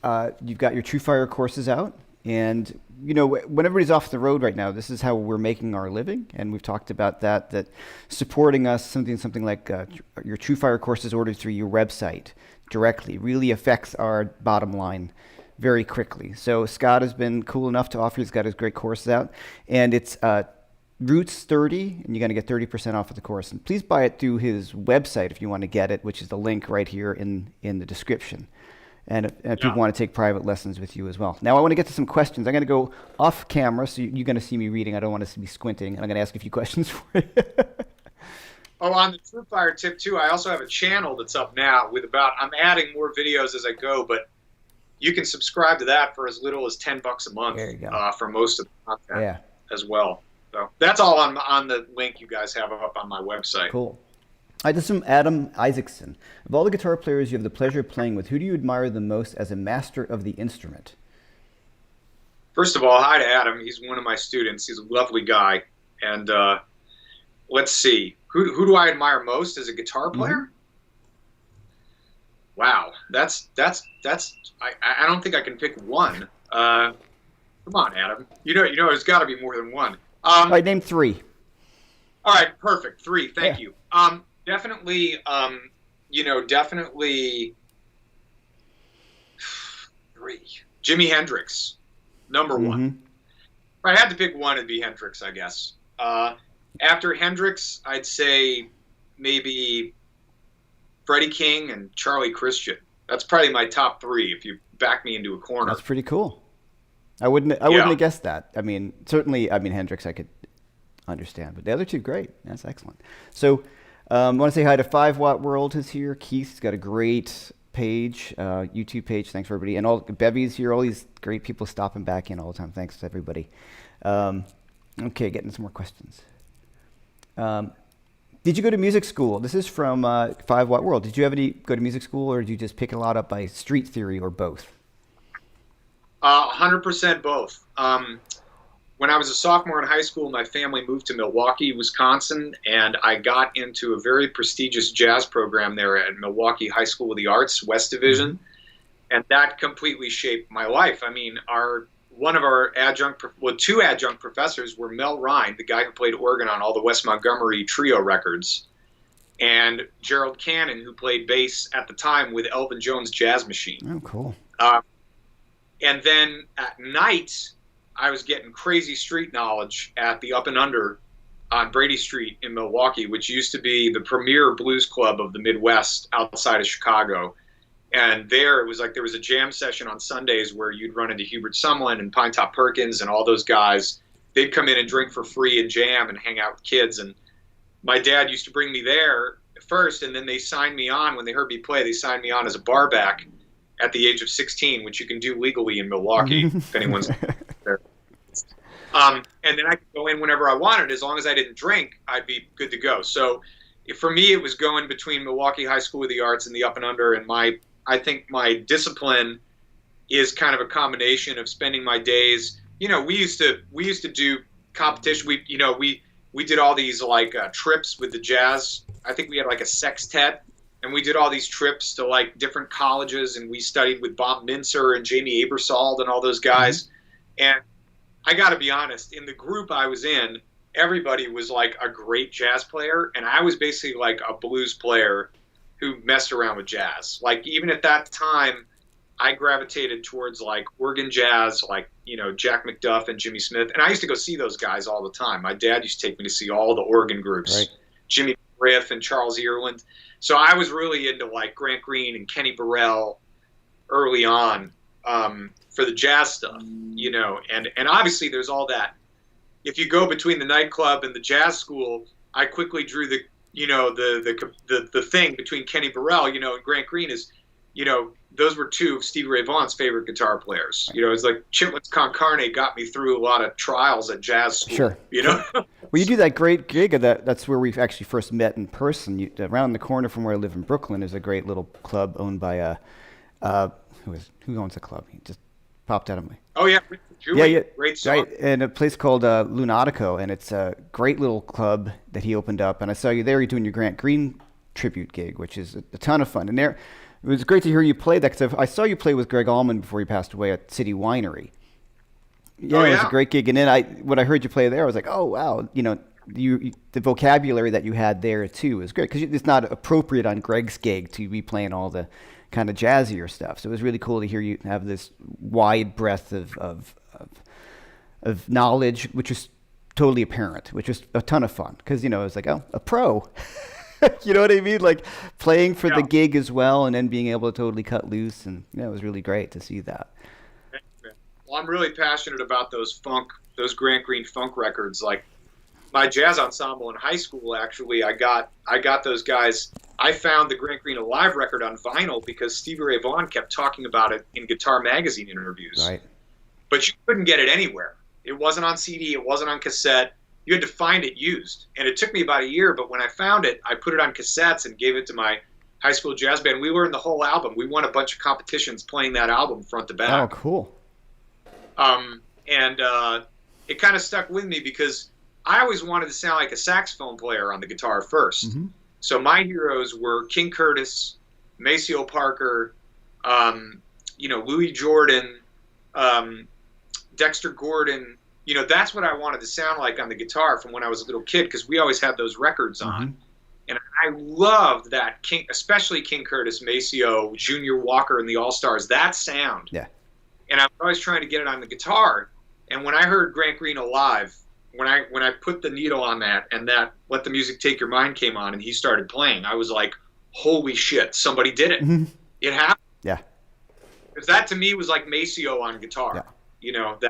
you've got your truefire courses out. And, when everybody's off the road right now, this is how we're making our living. And we've talked about that supporting us, something like your truefire courses ordered through your website directly really affects our bottom line very quickly. So Scott has been cool enough to offer. He's got his great courses out. And it's Roots 30, and you're going to get 30% off of the course. And please buy it through his website if you want to get it, which is the link right here in the description. And if people want to take private lessons with you as well. Now I want to get to some questions. I'm going to go off camera, so you're going to see me reading. I don't want to be squinting, and I'm going to ask a few questions for you. Oh, on the TrueFire tip too, I also have a channel that's up now I'm adding more videos as I go, but you can subscribe to that for as little as $10 a month for most of the content as well. So that's all on the link you guys have up on my website. Cool. I just from Adam Isaacson. Of all the guitar players you have the pleasure of playing with, who do you admire the most as a master of the instrument? First of all, hi to Adam. He's one of my students. He's a lovely guy. And let's see, who do I admire most as a guitar player? Mm-hmm. Wow, that's I don't think I can pick one. Come on, Adam. You know, there's got to be more than one. I named 3. All right, perfect. 3. Thank yeah. you. Definitely. Definitely 3. Jimi Hendrix, number 1. Mm-hmm. If I had to pick one, it'd be Hendrix, I guess. After Hendrix, I'd say maybe Freddie King and Charlie Christian. That's probably my top 3 if you back me into a corner. That's pretty cool. I wouldn't have guessed that. I mean, certainly, Hendrix I could understand, but the other 2, great. That's excellent. So I want to say hi to 5 Watt World is here. Keith's got a great page, YouTube page. Thanks, everybody. And all Bevy's here, all these great people stopping back in all the time. Thanks to everybody. Okay, getting some more questions. Did you go to music school? This is from 5 Watt World. Did you ever go to music school, or did you just pick a lot up by street theory, or both? 100% both. When I was a sophomore in high school, my family moved to Milwaukee, Wisconsin, and I got into a very prestigious jazz program there at Milwaukee High School of the Arts, West Division, and that completely shaped my life. I mean, one of our two adjunct professors were Mel Rhine, the guy who played organ on all the Wes Montgomery trio records, and Gerald Cannon, who played bass at the time with Elvin Jones' Jazz Machine. Oh, cool. And then at night, I was getting crazy street knowledge at the Up and Under on Brady Street in Milwaukee, which used to be the premier blues club of the Midwest outside of Chicago. And there, it was like there was a jam session on Sundays where you'd run into Hubert Sumlin and Pinetop Perkins and all those guys. They'd come in and drink for free and jam and hang out with kids. And my dad used to bring me there first, and then they signed me on. When they heard me play, they signed me on as a barback at the age of 16, which you can do legally in Milwaukee, if anyone's there. And then I could go in whenever I wanted. As long as I didn't drink, I'd be good to go. So for me, it was going between Milwaukee High School of the Arts and the Up and Under. And I think my discipline is kind of a combination of spending my days. You know, we used to do competition. We did all these like trips with the jazz. I think we had like a sextet. And we did all these trips to like different colleges, and we studied with Bob Mincer and Jamie Aebersold and all those guys. Mm-hmm. And I got to be honest, in the group I was in, everybody was like a great jazz player, and I was basically like a blues player who messed around with jazz. Like even at that time, I gravitated towards like organ jazz, like, you know, Jack McDuff and Jimmy Smith. And I used to go see those guys all the time. My dad used to take me to see all the organ groups, right. Jimmy Griff and Charles Earland. So I was really into like Grant Green and Kenny Burrell early on for the jazz stuff, you know, and obviously there's all that. If you go between the nightclub and the jazz school, I quickly drew the, you know, the thing between Kenny Burrell, you know, and Grant Green is, you know, those were 2 of Stevie Ray Vaughan's favorite guitar players. You know, it's like Chitlins Con Carne got me through a lot of trials at jazz school. Sure. You know? Well, you do that great gig of that's where we've actually first met in person. Around the corner from where I live in Brooklyn is a great little club owned by who owns the club? He just popped out of me. Oh yeah, Julie, yeah, great song. Right, and a place called Lunatico, and it's a great little club that he opened up. And I saw you there. You're doing your Grant Green tribute gig, which is a ton of fun. And there, it was great to hear you play that, because I saw you play with Gregg Allman before he passed away at City Winery. Yeah, it was a great gig. And then when I heard you play there, I was like, oh wow, you know, the vocabulary that you had there too is great, because it's not appropriate on Gregg's gig to be playing all the kind of jazzier stuff. So it was really cool to hear you have this wide breadth of knowledge, which was totally apparent, which was a ton of fun, because, you know, it was like, oh, a pro. You know what I mean? Like playing for the gig as well, and then being able to totally cut loose. And yeah, it was really great to see that. Well, I'm really passionate about those Grant Green funk records. Like my jazz ensemble in high school, actually, I got those guys. I found the Grant Green Alive record on vinyl because Stevie Ray Vaughan kept talking about it in Guitar Magazine interviews. Right. But you couldn't get it anywhere. It wasn't on CD. It wasn't on cassette. you had to find it used. And it took me about a year, but when I found it, I put it on cassettes and gave it to my high school jazz band. We learned the whole album. We won a bunch of competitions playing that album front to back. Oh, cool. And it kind of stuck with me because I always wanted to sound like a saxophone player on the guitar first. Mm-hmm. So my heroes were King Curtis, Maceo Parker, Louis Jordan, Dexter Gordon. That's what I wanted to sound like on the guitar from when I was a little kid, because we always had those records on. Mm-hmm. And I loved that King, especially King Curtis, Maceo, Junior Walker, and the All-Stars, that sound. Yeah. And I was always trying to get it on the guitar. And when I heard Grant Green live, when I put the needle on that and that Let the Music Take Your Mind came on and he started playing, I was like, holy shit, somebody did it. Mm-hmm. It happened. Yeah. Because that to me was like Maceo on guitar. Yeah.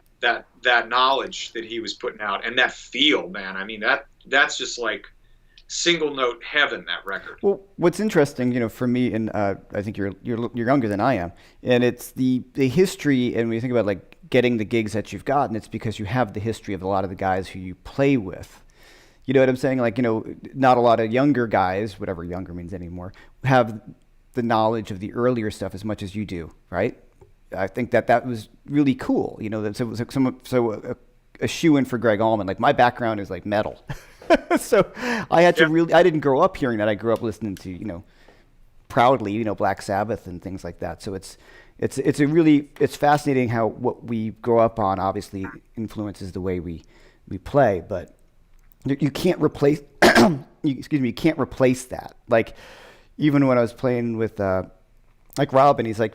That knowledge that he was putting out and that feel, man. I mean, that's just like single note heaven, that record. Well, what's interesting, for me, and I think you're younger than I am, and it's the history. And when you think about like getting the gigs that you've gotten, it's because you have the history of a lot of the guys who you play with. You know what I'm saying? Like, not a lot of younger guys, whatever younger means anymore, have the knowledge of the earlier stuff as much as you do, right? I think that was really cool. That it was like a shoe-in for Gregg Allman. Like, my background is like metal. So I had to I didn't grow up hearing that. I grew up listening to, Proudly, Black Sabbath and things like that. So it's fascinating how what we grow up on obviously influences the way we play, but you can't replace, you can't replace that. Like, even when I was playing with, like Robin, he's like,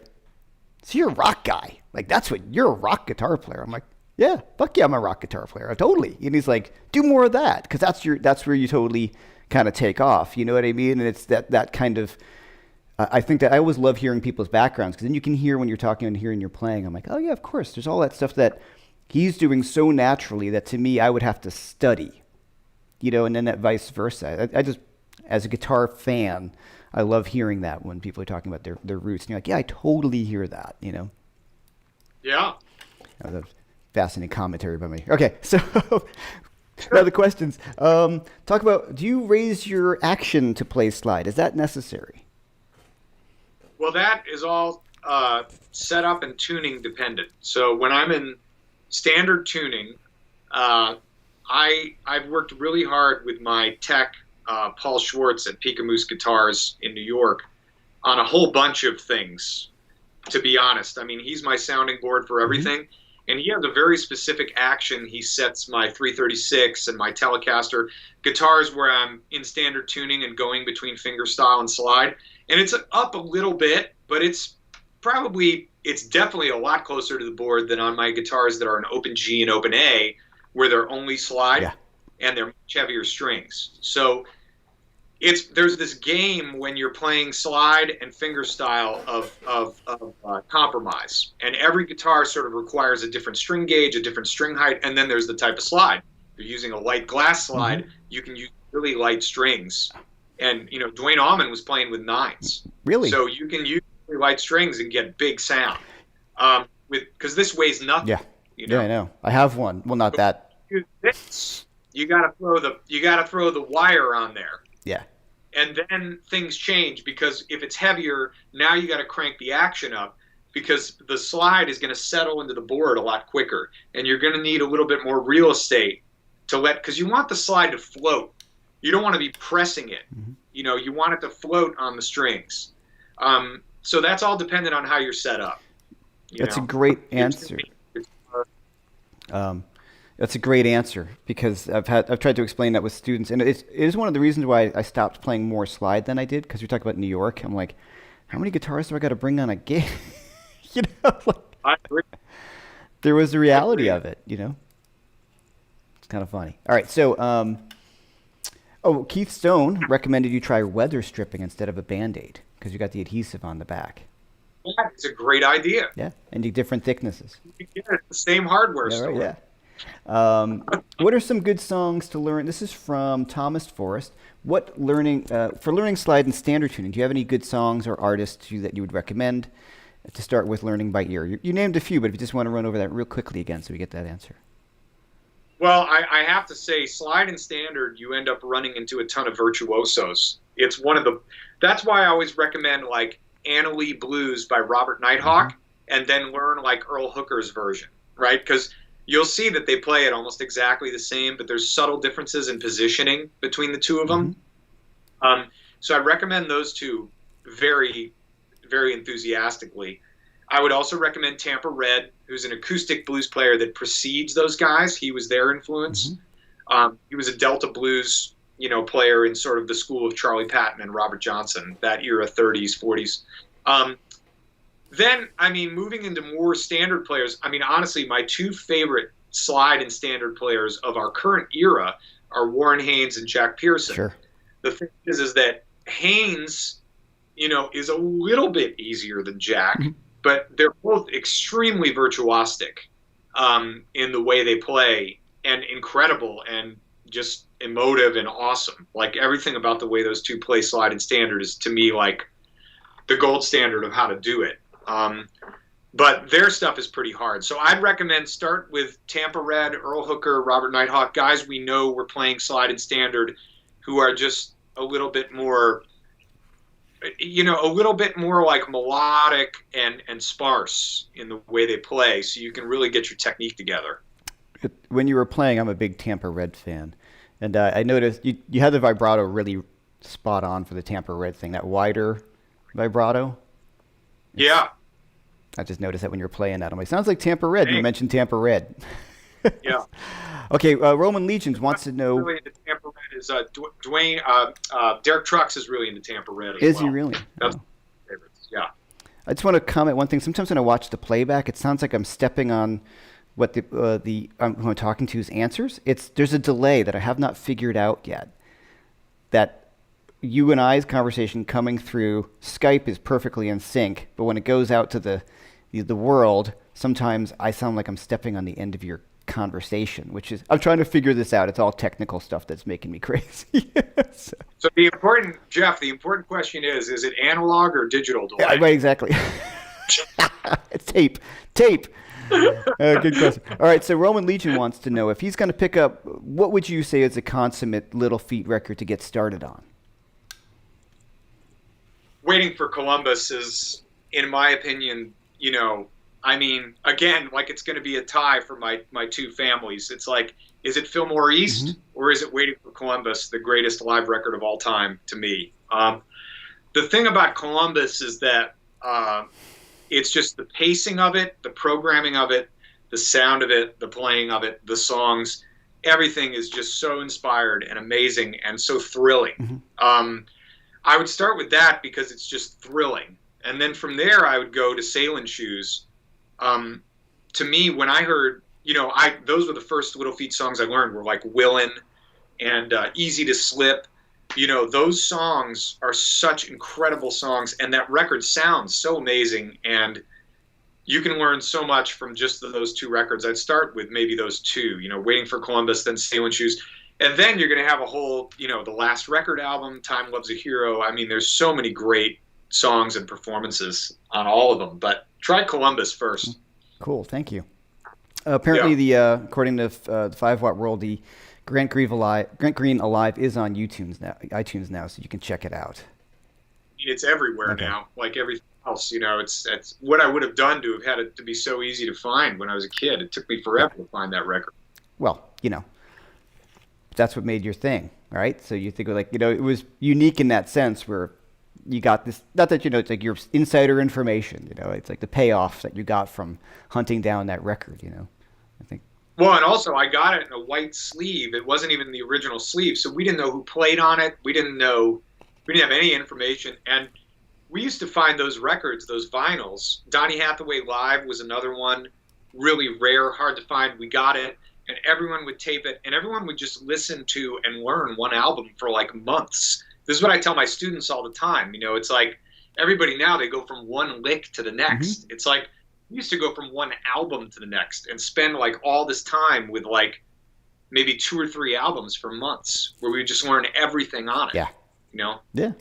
so you're a rock guy. Like, you're a rock guitar player. I'm like, yeah, fuck yeah, I'm a rock guitar player. Totally. And he's like, do more of that. Cause that's where you totally kind of take off. You know what I mean? And it's that kind of, I think that I always love hearing people's backgrounds, cause then you can hear when you're talking and hearing you're playing. I'm like, oh yeah, of course. There's all that stuff that he's doing so naturally that to me, I would have to study, and then that vice versa. I just, as a guitar fan, I love hearing that when people are talking about their roots. And you're like, yeah, I totally hear that, Yeah. That was a fascinating commentary by me. Okay, so now the questions. Talk about, do you raise your action to play slide? Is that necessary? Well, that is all set up and tuning dependent. So when I'm in standard tuning, I've worked really hard with my tech, Paul Schwartz at Pika Moose Guitars in New York, on a whole bunch of things, to be honest. I mean, he's my sounding board for everything. Mm-hmm. And he has a very specific action. He sets my 336 and my Telecaster guitars where I'm in standard tuning and going between fingerstyle and slide. And it's up a little bit, but it's definitely a lot closer to the board than on my guitars that are an open G and open A, where they're only slide and they're much heavier strings. So there's this game when you're playing slide and fingerstyle of compromise, and every guitar sort of requires a different string gauge, a different string height, and then there's the type of slide. If you're using a light glass slide, mm-hmm. you can use really light strings, and Dwayne Allman was playing with 9s. Really? So you can use really light strings and get big sound. Because this weighs nothing. Yeah. Yeah, I know. I have one. Well, not that. You gotta throw the wire on there. Yeah. And then things change, because if it's heavier, now you got to crank the action up, because the slide is going to settle into the board a lot quicker, and you're going to need a little bit more real estate because you want the slide to float. You don't want to be pressing it. Mm-hmm. You want it to float on the strings. So that's all dependent on how you're set up. That's a great answer. That's a great answer, because I've tried to explain that with students, and it is one of the reasons why I stopped playing more slide than I did, because you're talking about New York. I'm like, how many guitars do I got to bring on a gig? I agree. There was the reality of it, It's kind of funny. All right, so Keith Stone recommended you try weather stripping instead of a Band-Aid, because you got the adhesive on the back. Yeah, it's a great idea. Yeah, and different thicknesses. You get it at the same hardware store. Right, yeah. What are some good songs to learn? This is from Thomas Forrest. For learning slide and standard tuning, do you have any good songs or artists that you would recommend to start with learning by ear? You named a few, but if you just want to run over that real quickly again so we get that answer. Well, I have to say, slide and standard, you end up running into a ton of virtuosos. It's one of the. That's why I always recommend like Anna Lee Blues by Robert Hmm. Nighthawk, and then learn like Earl Hooker's version, right? Because you'll see that they play it almost exactly the same, but there's subtle differences in positioning between the two of Hmm. them. Um, so I recommend those two very, very enthusiastically. I would also recommend Tampa Red, who's an acoustic blues player that precedes those guys. He was their Hmm. influence. He was a Delta blues, player in sort of the school of Charlie Patton and Robert Johnson, that era, 30s, 40s. Um, then, I mean, moving into more standard players, I mean, honestly, my two favorite slide and standard players of our current era are Warren Haynes and Jack Pearson. Sure. The thing is that Haynes, is a little bit easier than Jack, Mhm. but they're both extremely virtuosic in the way they play, and incredible and just emotive and awesome. Like everything about the way those two play slide and standard is to me like the gold standard of how to do it. But their stuff is pretty hard. So I'd recommend start with Tampa Red, Earl Hooker, Robert Nighthawk, guys we know were playing slide and standard who are just a little bit more, a little bit more like melodic and sparse in the way they play, so you can really get your technique together. When you were playing, I'm a big Tampa Red fan, and I noticed you had the vibrato really spot on for the Tampa Red thing. That wider vibrato. It's Yeah. I just noticed that when you were playing that. I'm like, sounds like Tampa Red. You Thanks. mentioned Tampa Red. Yeah. Okay, Roman Legions wants to know, Really into Tampa Red is Dwayne. Derek Trucks is really into Tampa Red as is he well. really? That's Oh. my favorites. Yeah. I just want to comment one thing. Sometimes when I watch the playback, it sounds like I'm stepping on what who I'm talking to's answers. There's a delay that I have not figured out yet. That you and I's conversation coming through Skype is perfectly in sync, but when it goes out to the world, sometimes I sound like I'm stepping on the end of your conversation, which is I'm trying to figure this out. It's all technical stuff that's making me crazy. So, So Jeff, the important question is it analog or digital yeah, delay? right, exactly. It's tape. Tape. Good question. All right, so Roman Legion wants to know if he's going to pick up, what would you say is a consummate Little Feat record to get started on? Waiting for Columbus is, in my opinion, I mean, again, like it's going to be a tie for my two families. It's like, is it Fillmore Hmm. East or is it Waiting for Columbus, the greatest live record of all time to me? The thing about Columbus is that it's just the pacing of it, the programming of it, the sound of it, the playing of it, the songs, everything is just so inspired and amazing and so thrilling. Hmm. I would start with that because it's just thrilling. And then from there, I would go to Sailin' Shoes. To me, when I heard, those were the first Little Feat songs I learned were like Willin' and Easy to Slip. Those songs are such incredible songs, and that record sounds so amazing. And you can learn so much from just those two records. I'd start with maybe those two, Waiting for Columbus, then Sailin' Shoes. And then you're going to have a whole, the last record album, Time Loves a Hero. I mean, there's so many great songs and performances on all of them. But try Columbus first. Cool, thank you. Apparently, Yeah. according to the 5 Watt World, the Grant Green Alive is on iTunes now, so you can check it out. It's everywhere Okay. now, like everything else. It's what I would have done to have had it to be so easy to find when I was a kid. It took me forever to find that record. Well, that's what made your thing, right? So you think like, it was unique in that sense where you got this, not that, it's like your insider information, it's like the payoff that you got from hunting down that record, I think. Well, and also I got it in a white sleeve. It wasn't even the original sleeve, so we didn't know who played on it. We didn't have any information. And we used to find those records, those vinyls. Donny Hathaway Live was another one, really rare, hard to find. We got it, and everyone would tape it, and everyone would just listen to and learn one album for like months. This is what I tell my students all the time. It's like everybody now, they go from one lick to the next. Mm-hmm. It's like we used to go from one album to the next and spend like all this time with like maybe 2 or 3 albums for months where we would just learn everything on it. Yeah. You know? Yeah.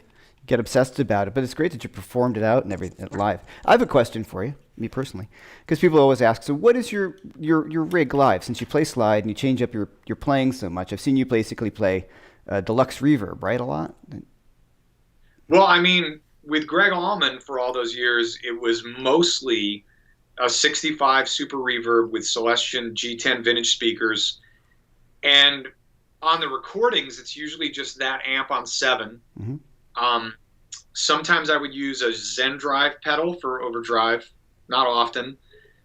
Get obsessed about it, but it's great that you performed it out and everything live. I have a question for you. me personally, because people always ask, so what is your rig live? Since you play slide and you change up your playing so much, I've seen you basically play deluxe reverb, right? A lot. Well, I mean, with Gregg Allman for all those years, it was mostly a 65 Super Reverb with Celestion G10 vintage speakers. And on the recordings, it's usually just that amp on 7. Sometimes I would use a Zen Drive pedal for overdrive, not often.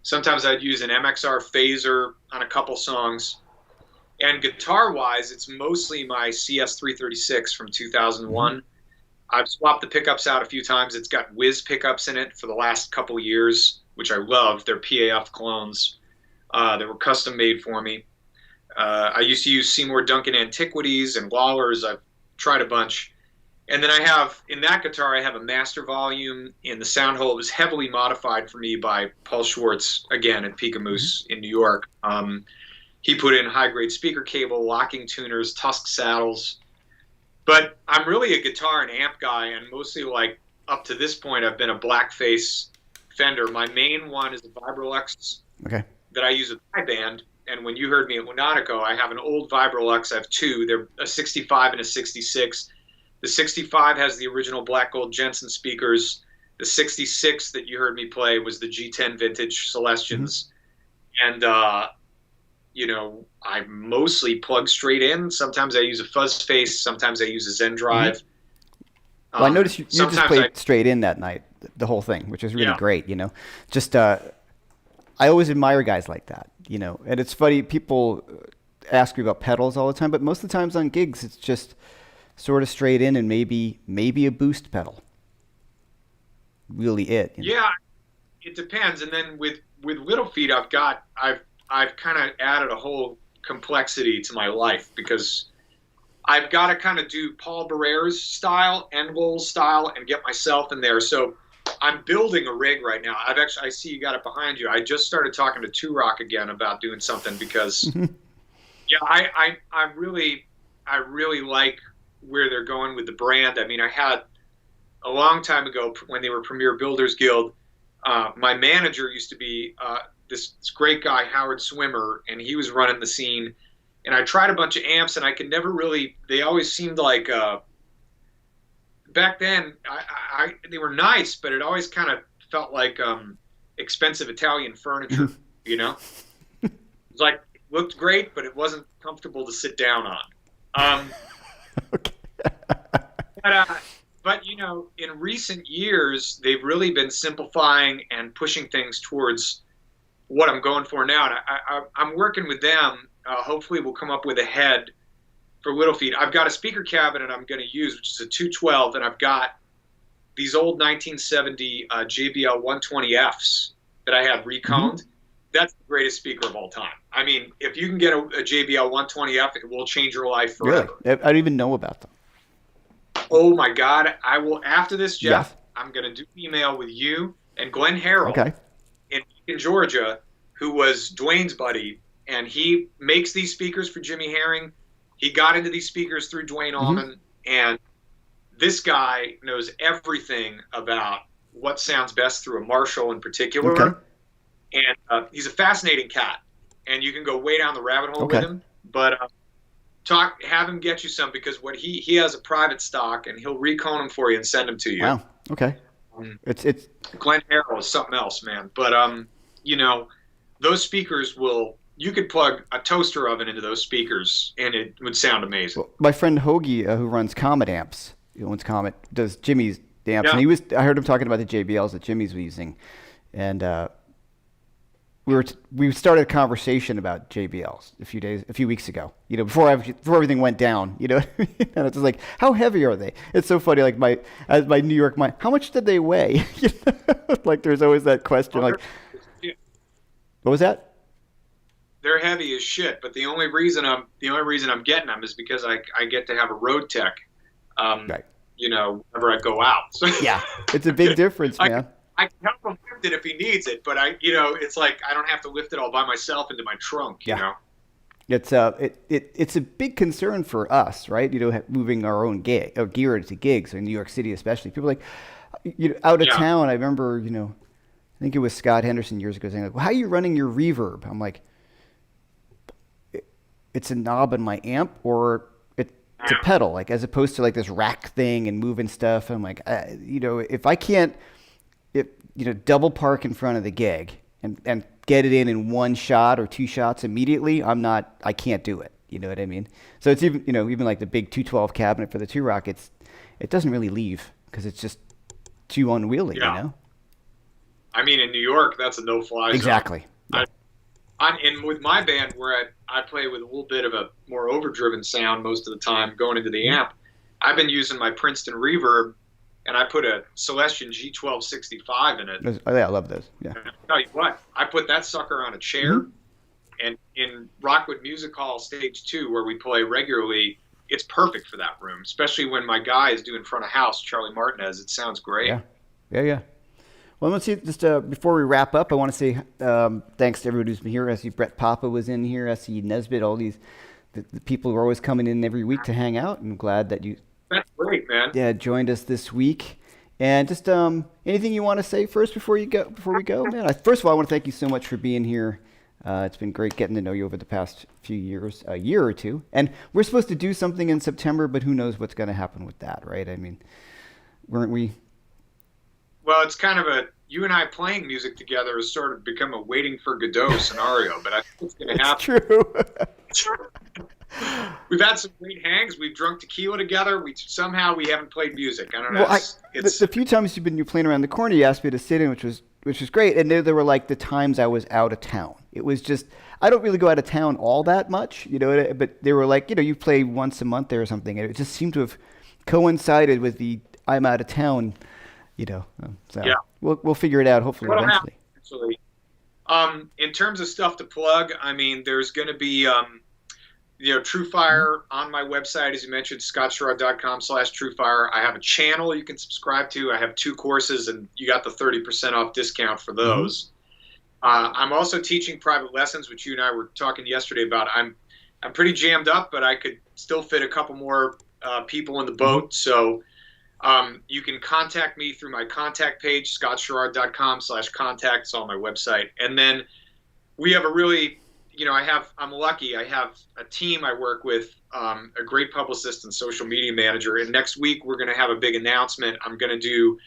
Sometimes I'd use an MXR phaser on a couple songs. And guitar-wise, it's mostly my CS336 from 2001. I've swapped the pickups out a few times. It's got Wiz pickups in it for the last couple years, which I love. They're PAF clones. They were custom made for me. I used to use Seymour Duncan Antiquities and Lawlers. I've tried a bunch. And then I have, in that guitar, I have a master volume in the sound hole. It was heavily modified for me by Paul Schwartz, again, at Pika Moose in New York. He put in high-grade speaker cable, locking tuners, tusk saddles. But I'm really a guitar and amp guy, and mostly, like, up to this point, I've been a blackface Fender. My main one is a Vibrolux that I use with my band. And when you heard me at Lunatica, I have an old Vibrolux. I have 2. They're a 65 and a 66. The 65 has the original black gold Jensen speakers. The 66 that you heard me play was the G10 vintage Celestions. And, you know, I mostly plug straight in. Sometimes I use a fuzz face. Sometimes I use a Zen Drive. Well, I noticed you just played straight in that night, the whole thing, which is really great, you know. Just, I always admire guys like that, you know. And it's funny, people ask me about pedals all the time, but most of the times on gigs, it's just sort of straight in and maybe a boost pedal. Really it. You know? Yeah, it depends. And then with Little Feat, I've kind of added a whole complexity to my life, because I've got to kind of do Paul Barrere's style, Endwell's style, and get myself in there. So I'm building a rig right now. I see you got it behind you. I just started talking to Two Rock again about doing something, because I really like where they're going with the brand. I mean, I had a long time ago when they were Premier Builders Guild, my manager used to be this great guy, Howard Swimmer, and he was running the scene. And I tried a bunch of amps, and I could never really, they always seemed like, back then, they were nice, but it always kind of felt like expensive Italian furniture, you know? It was like, it looked great, but it wasn't comfortable to sit down on. But, you know, in recent years, they've really been simplifying and pushing things towards what I'm going for now. And I'm working with them. Hopefully we'll come up with a head for Little Feat. I've got a speaker cabinet I'm going to use, which is a 212, and I've got these old 1970 JBL 120Fs that I have reconed. That's the greatest speaker of all time. I mean, if you can get a JBL 120F, it will change your life forever. Really? I don't even know about them. Oh my God. I will, after this, Jeff, I'm going to do an email with you and Glenn Harrell in Georgia, who was Dwayne's buddy, and he makes these speakers for Jimmy Herring. He got into these speakers through Dwayne Allman, and this guy knows everything about what sounds best through a Marshall in particular. And he's a fascinating cat, and you can go way down the rabbit hole with him. But have him get you some, because what he has a private stock, and he'll recone them for you and send them to you. Wow. Okay. It's Glenn Harrell is something else, man. But you know, those speakers you could plug a toaster oven into those speakers, and it would sound amazing. Well, my friend Hoagie, who runs Comet Amps, he owns Comet, does Jimmy's amps, and I heard him talking about the JBLs that Jimmy's was using, and we started a conversation about JBLs a few weeks ago, you know, before everything went down, you know. And it's just like, how heavy are they? It's so funny, like my New York mind, how much did they weigh? You know? Like there's always that question, like, what was that? They're heavy as shit, but the only reason I'm getting them is because I get to have a road tech, you know, whenever I go out. So yeah, it's a big difference, man. I can help him lift it if he needs it, but it's like I don't have to lift it all by myself into my trunk, you know. It's a big concern for us, right? You know, moving our own gear to gigs in New York City, especially. People are like, you know, out of town. I remember, you know, I think it was Scott Henderson years ago saying, like, well, how are you running your reverb? I'm like, it's a knob in my amp, or it's a pedal, like, as opposed to like this rack thing and moving stuff. I'm like, if I can't, double park in front of the gig and get it in one shot or two shots immediately, I can't do it. You know what I mean? So it's even like the big 212 cabinet for the Two Rock, it doesn't really leave because it's just too unwieldy, I mean, in New York, that's a no-fly zone. Exactly. Yeah. And with my band, where I play with a little bit of a more overdriven sound most of the time going into the amp, I've been using my Princeton reverb, and I put a Celestion G1265 in it. I love those. Yeah. And I'll tell you what, I put that sucker on a chair, and in Rockwood Music Hall Stage 2, where we play regularly, it's perfect for that room, especially when my guy is doing front of house, Charlie Martinez. It sounds great. Yeah. Well, let's see, just before we wrap up, I want to say thanks to everybody who's been here. I see Brett Papa was in here. I see Nesbitt, all these the people who are always coming in every week to hang out. I'm glad that you That's great, man. joined us this week. And just anything you want to say first before we go, man? First of all, I want to thank you so much for being here. It's been great getting to know you over the past few years, a year or two. And we're supposed to do something in September, but who knows what's going to happen with that, right? I mean, weren't we? Well, it's kind of you and I playing music together has sort of become a waiting for Godot scenario, but I think it's going to happen. True. We've had some great hangs. We've drunk tequila together. We haven't played music. I don't know. Well, the few times you're playing around the corner, you asked me to sit in, which was great. And there were like the times I was out of town. It was just, I don't really go out of town all that much, but they were like, you play once a month there or something. And it just seemed to have coincided with the I'm out of town. So yeah. We'll figure it out hopefully eventually. Actually, in terms of stuff to plug, I mean, there's going to be TrueFire on my website, as you mentioned, scottsharrard.com/TrueFire. I have a channel you can subscribe to. I have 2 courses, and you got the 30% off discount for those. I'm also teaching private lessons, which you and I were talking yesterday about. I'm pretty jammed up, but I could still fit a couple more people in the boat. So. You can contact me through my contact page, scottsharrard.com/contact. It's on my website. And then we have a really, I'm lucky. I have a team I work with, a great publicist and social media manager. And next week we're going to have a big announcement. I'm going to do,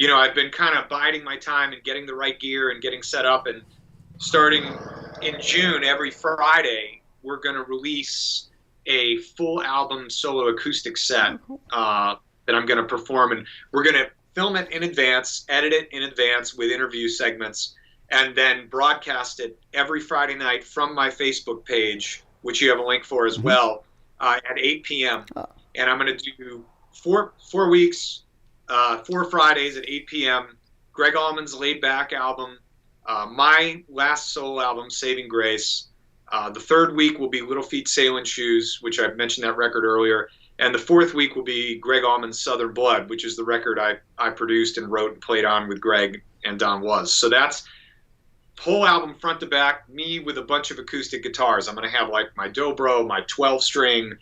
I've been kind of biding my time and getting the right gear and getting set up. And starting in June, every Friday, we're going to release a full album solo acoustic set, that I'm going to perform, and we're going to film it in advance, edit it in advance with interview segments, and then broadcast it every Friday night from my Facebook page, which you have a link for as well, at 8 p.m. And I'm going to do four weeks, 4 Fridays at 8 p.m. Gregg Allman's Laid Back album, my last solo album, Saving Grace. The 3rd week will be Little Feat Sailin' Shoes, which I've mentioned that record earlier. And the 4th week will be Gregg Allman's Southern Blood, which is the record I produced and wrote and played on with Gregg and Don Was. So that's whole album front to back, me with a bunch of acoustic guitars. I'm going to have like my dobro, my 12-string.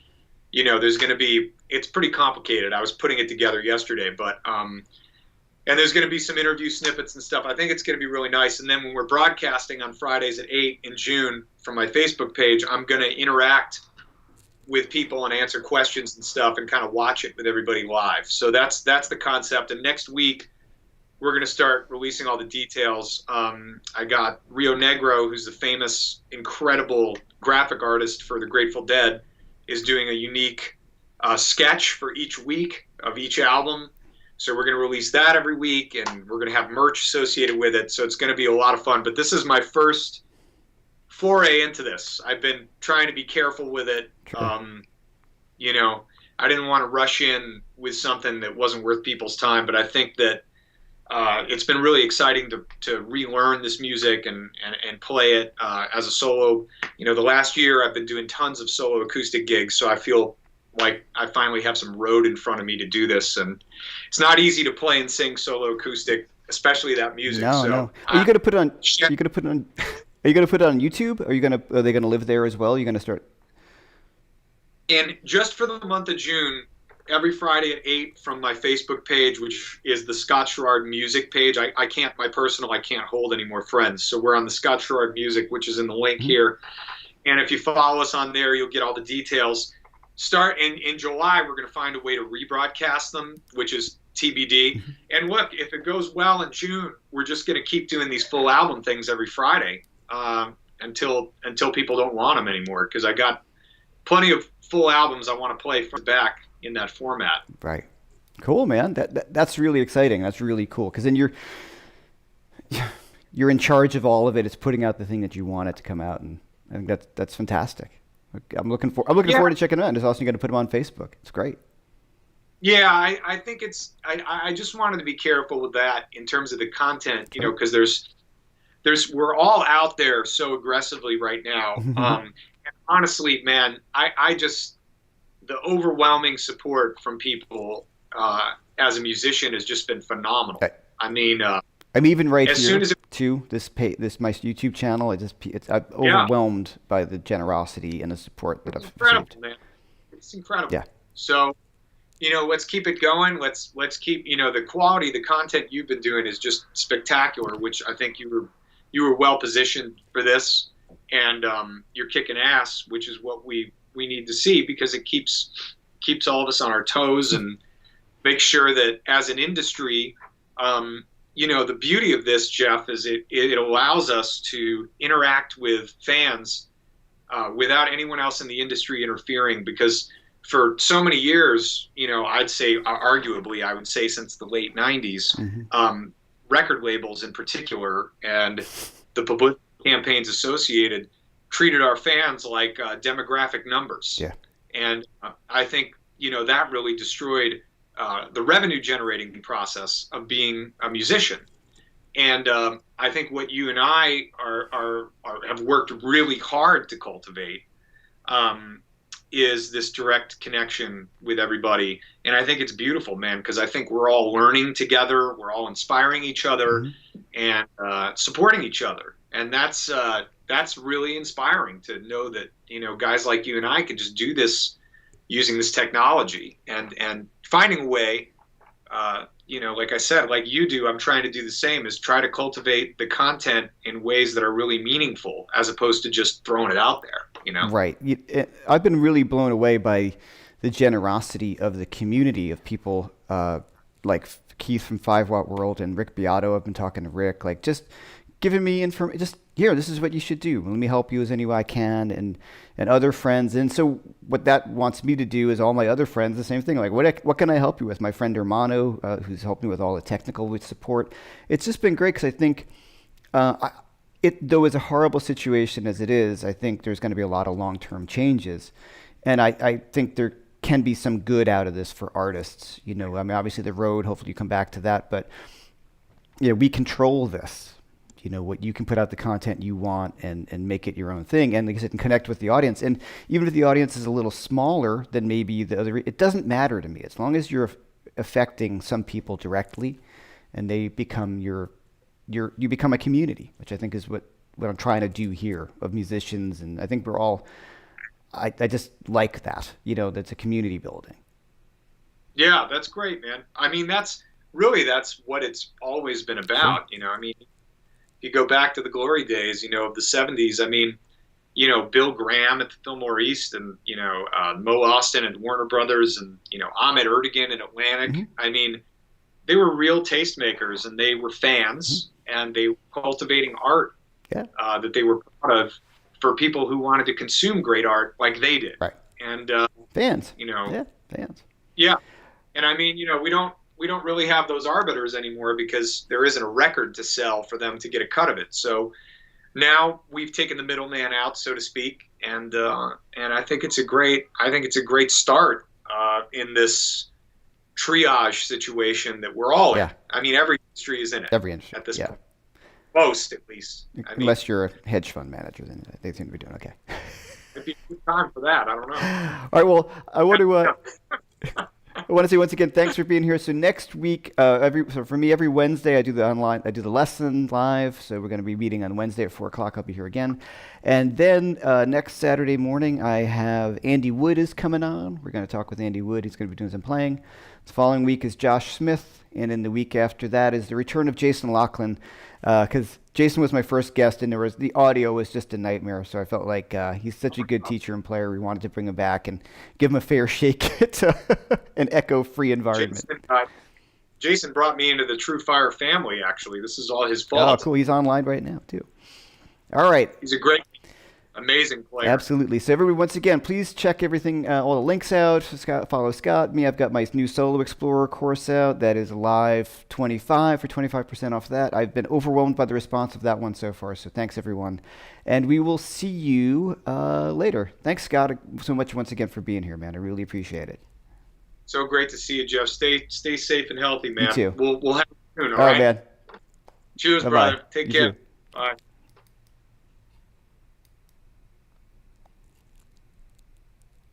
There's going to be, it's pretty complicated. I was putting it together yesterday, but and there's going to be some interview snippets and stuff. I think it's going to be really nice. And then when we're broadcasting on Fridays at 8 in June from my Facebook page, I'm going to interact with people and answer questions and stuff and kind of watch it with everybody live. So that's the concept. And next week we're going to start releasing all the details. I got Rio Negro, who's the famous, incredible graphic artist for the Grateful Dead, is doing a unique sketch for each week of each album. So we're going to release that every week, and we're going to have merch associated with it. So it's going to be a lot of fun. But this is my first foray into this. I've been trying to be careful with it. I didn't want to rush in with something that wasn't worth people's time, but I think that it's been really exciting to relearn this music and play it as a solo. The last year I've been doing tons of solo acoustic gigs, so I feel like I finally have some road in front of me to do this. And it's not easy to play and sing solo acoustic, especially that music. No. Are you going to put it on? Are you going to put it on YouTube? Are they going to live there as well? Are you going to start? And just for the month of June, every Friday at 8 from my Facebook page, which is the Scott Sharrard Music page. I can't, my personal, I can't hold any more friends. So we're on the Scott Sharrard Music, which is in the link here. And if you follow us on there, you'll get all the details. Start in July, we're going to find a way to rebroadcast them, which is TBD. And look, if it goes well in June, we're just going to keep doing these full album things every Friday until people don't want them anymore, because I got plenty of full albums I want to play back in that format. Right. Cool, man. That's really exciting. That's really cool, because then you're in charge of all of it. It's putting out the thing that you want it to come out, and I think that's fantastic. I'm looking forward to checking it out. And it's also going to put them on Facebook. It's great. Yeah, I think I just wanted to be careful with that in terms of the content, because we're all out there so aggressively right now. And honestly, man, I just, the overwhelming support from people as a musician has just been phenomenal. I mean, I'm even right as here soon as too. This my YouTube channel. I'm overwhelmed by the generosity and the support that I've received. Man. It's incredible. Yeah. So, let's keep it going. Let's keep, the quality, the content you've been doing is just spectacular, which I think you were well positioned for this, and you're kicking ass, which is what we need to see, because it keeps all of us on our toes and makes sure that as an industry, the beauty of this, Jeff, is it allows us to interact with fans without anyone else in the industry interfering, because for so many years, I'd say arguably, I would say since the late 90s, record labels in particular and the publicity campaigns associated treated our fans like demographic numbers. Yeah. And I think, that really destroyed the revenue generating process of being a musician. And I think what you and I have worked really hard to cultivate is this direct connection with everybody. And I think it's beautiful, man, because I think we're all learning together, we're all inspiring each other and supporting each other. And that's really inspiring to know that, guys like you and I can just do this using this technology and finding a way, like I said, like you do, I'm trying to do the same, is try to cultivate the content in ways that are really meaningful as opposed to just throwing it out there, Right. I've been really blown away by the generosity of the community of people like Keith from 5 Watt World and Rick Beato. I've been talking to Rick, like just giving me information, just here, this is what you should do. Let me help you as any way I can, and other friends. And so what that wants me to do is all my other friends, the same thing. Like, what can I help you with? My friend Hermano, who's helped me with all the technical support. It's just been great, because I think though it's a horrible situation as it is, I think there's going to be a lot of long-term changes. And I think there can be some good out of this for artists. I mean, obviously the road, hopefully you come back to that, but we control this. What you can put out the content you want and make it your own thing. And like I said, and connect with the audience. And even if the audience is a little smaller than maybe the other, it doesn't matter to me. As long as you're affecting some people directly and they become you become a community, which I think is what I'm trying to do here of musicians. And I think we're all, I just like that, that's a community building. Yeah, that's great, man. I mean, that's what it's always been about. I mean, you go back to the glory days, of the 70s. I mean, Bill Graham at the Fillmore East, and Mo Austin and Warner Brothers, and Ahmet Ertegun and Atlantic. I mean, they were real tastemakers, and they were fans, and they were cultivating art that they were proud of for people who wanted to consume great art like they did. Right. And fans. Fans. Yeah, and I mean, we don't really have those arbiters anymore, because there isn't a record to sell for them to get a cut of it. So now we've taken the middleman out, so to speak, and I think it's a great start in this triage situation that we're all in. I mean, every industry is in it. Every industry at this point. Most, at least. Unless you're a hedge fund manager, then they seem to be doing okay. It'd be a good time for that. I don't know. All right. Well, I want to. I want to say once again, thanks for being here. So next week, for me, every Wednesday I do the lesson live. So we're going to be meeting on Wednesday at 4 o'clock. I'll be here again, and then next Saturday morning I have Andy Wood is coming on. We're going to talk with Andy Wood. He's going to be doing some playing. The following week is Josh Smith, and in the week after that is the return of Jason Laughlin, because Jason was my first guest, and the audio was just a nightmare. So I felt like he's such a good teacher and player. We wanted to bring him back and give him a fair shake at an echo-free environment. Jason brought me into the Truefire family. Actually, this is all his fault. Oh, cool! He's online right now too. All right. He's a great, amazing player. Absolutely. So everybody, once again, please check everything, all the links out. Scott, follow Scott. Me, I've got my new Solo Explorer course out. That is live 25 for 25% off that. I've been overwhelmed by the response of that one so far. So thanks, everyone. And we will see you later. Thanks, Scott, so much once again for being here, man. I really appreciate it. So great to see you, Jeff. Stay safe and healthy, man. You too. We'll have you soon, all right, right? Man. Cheers, Bye-bye. brother. Take You care. too. Bye.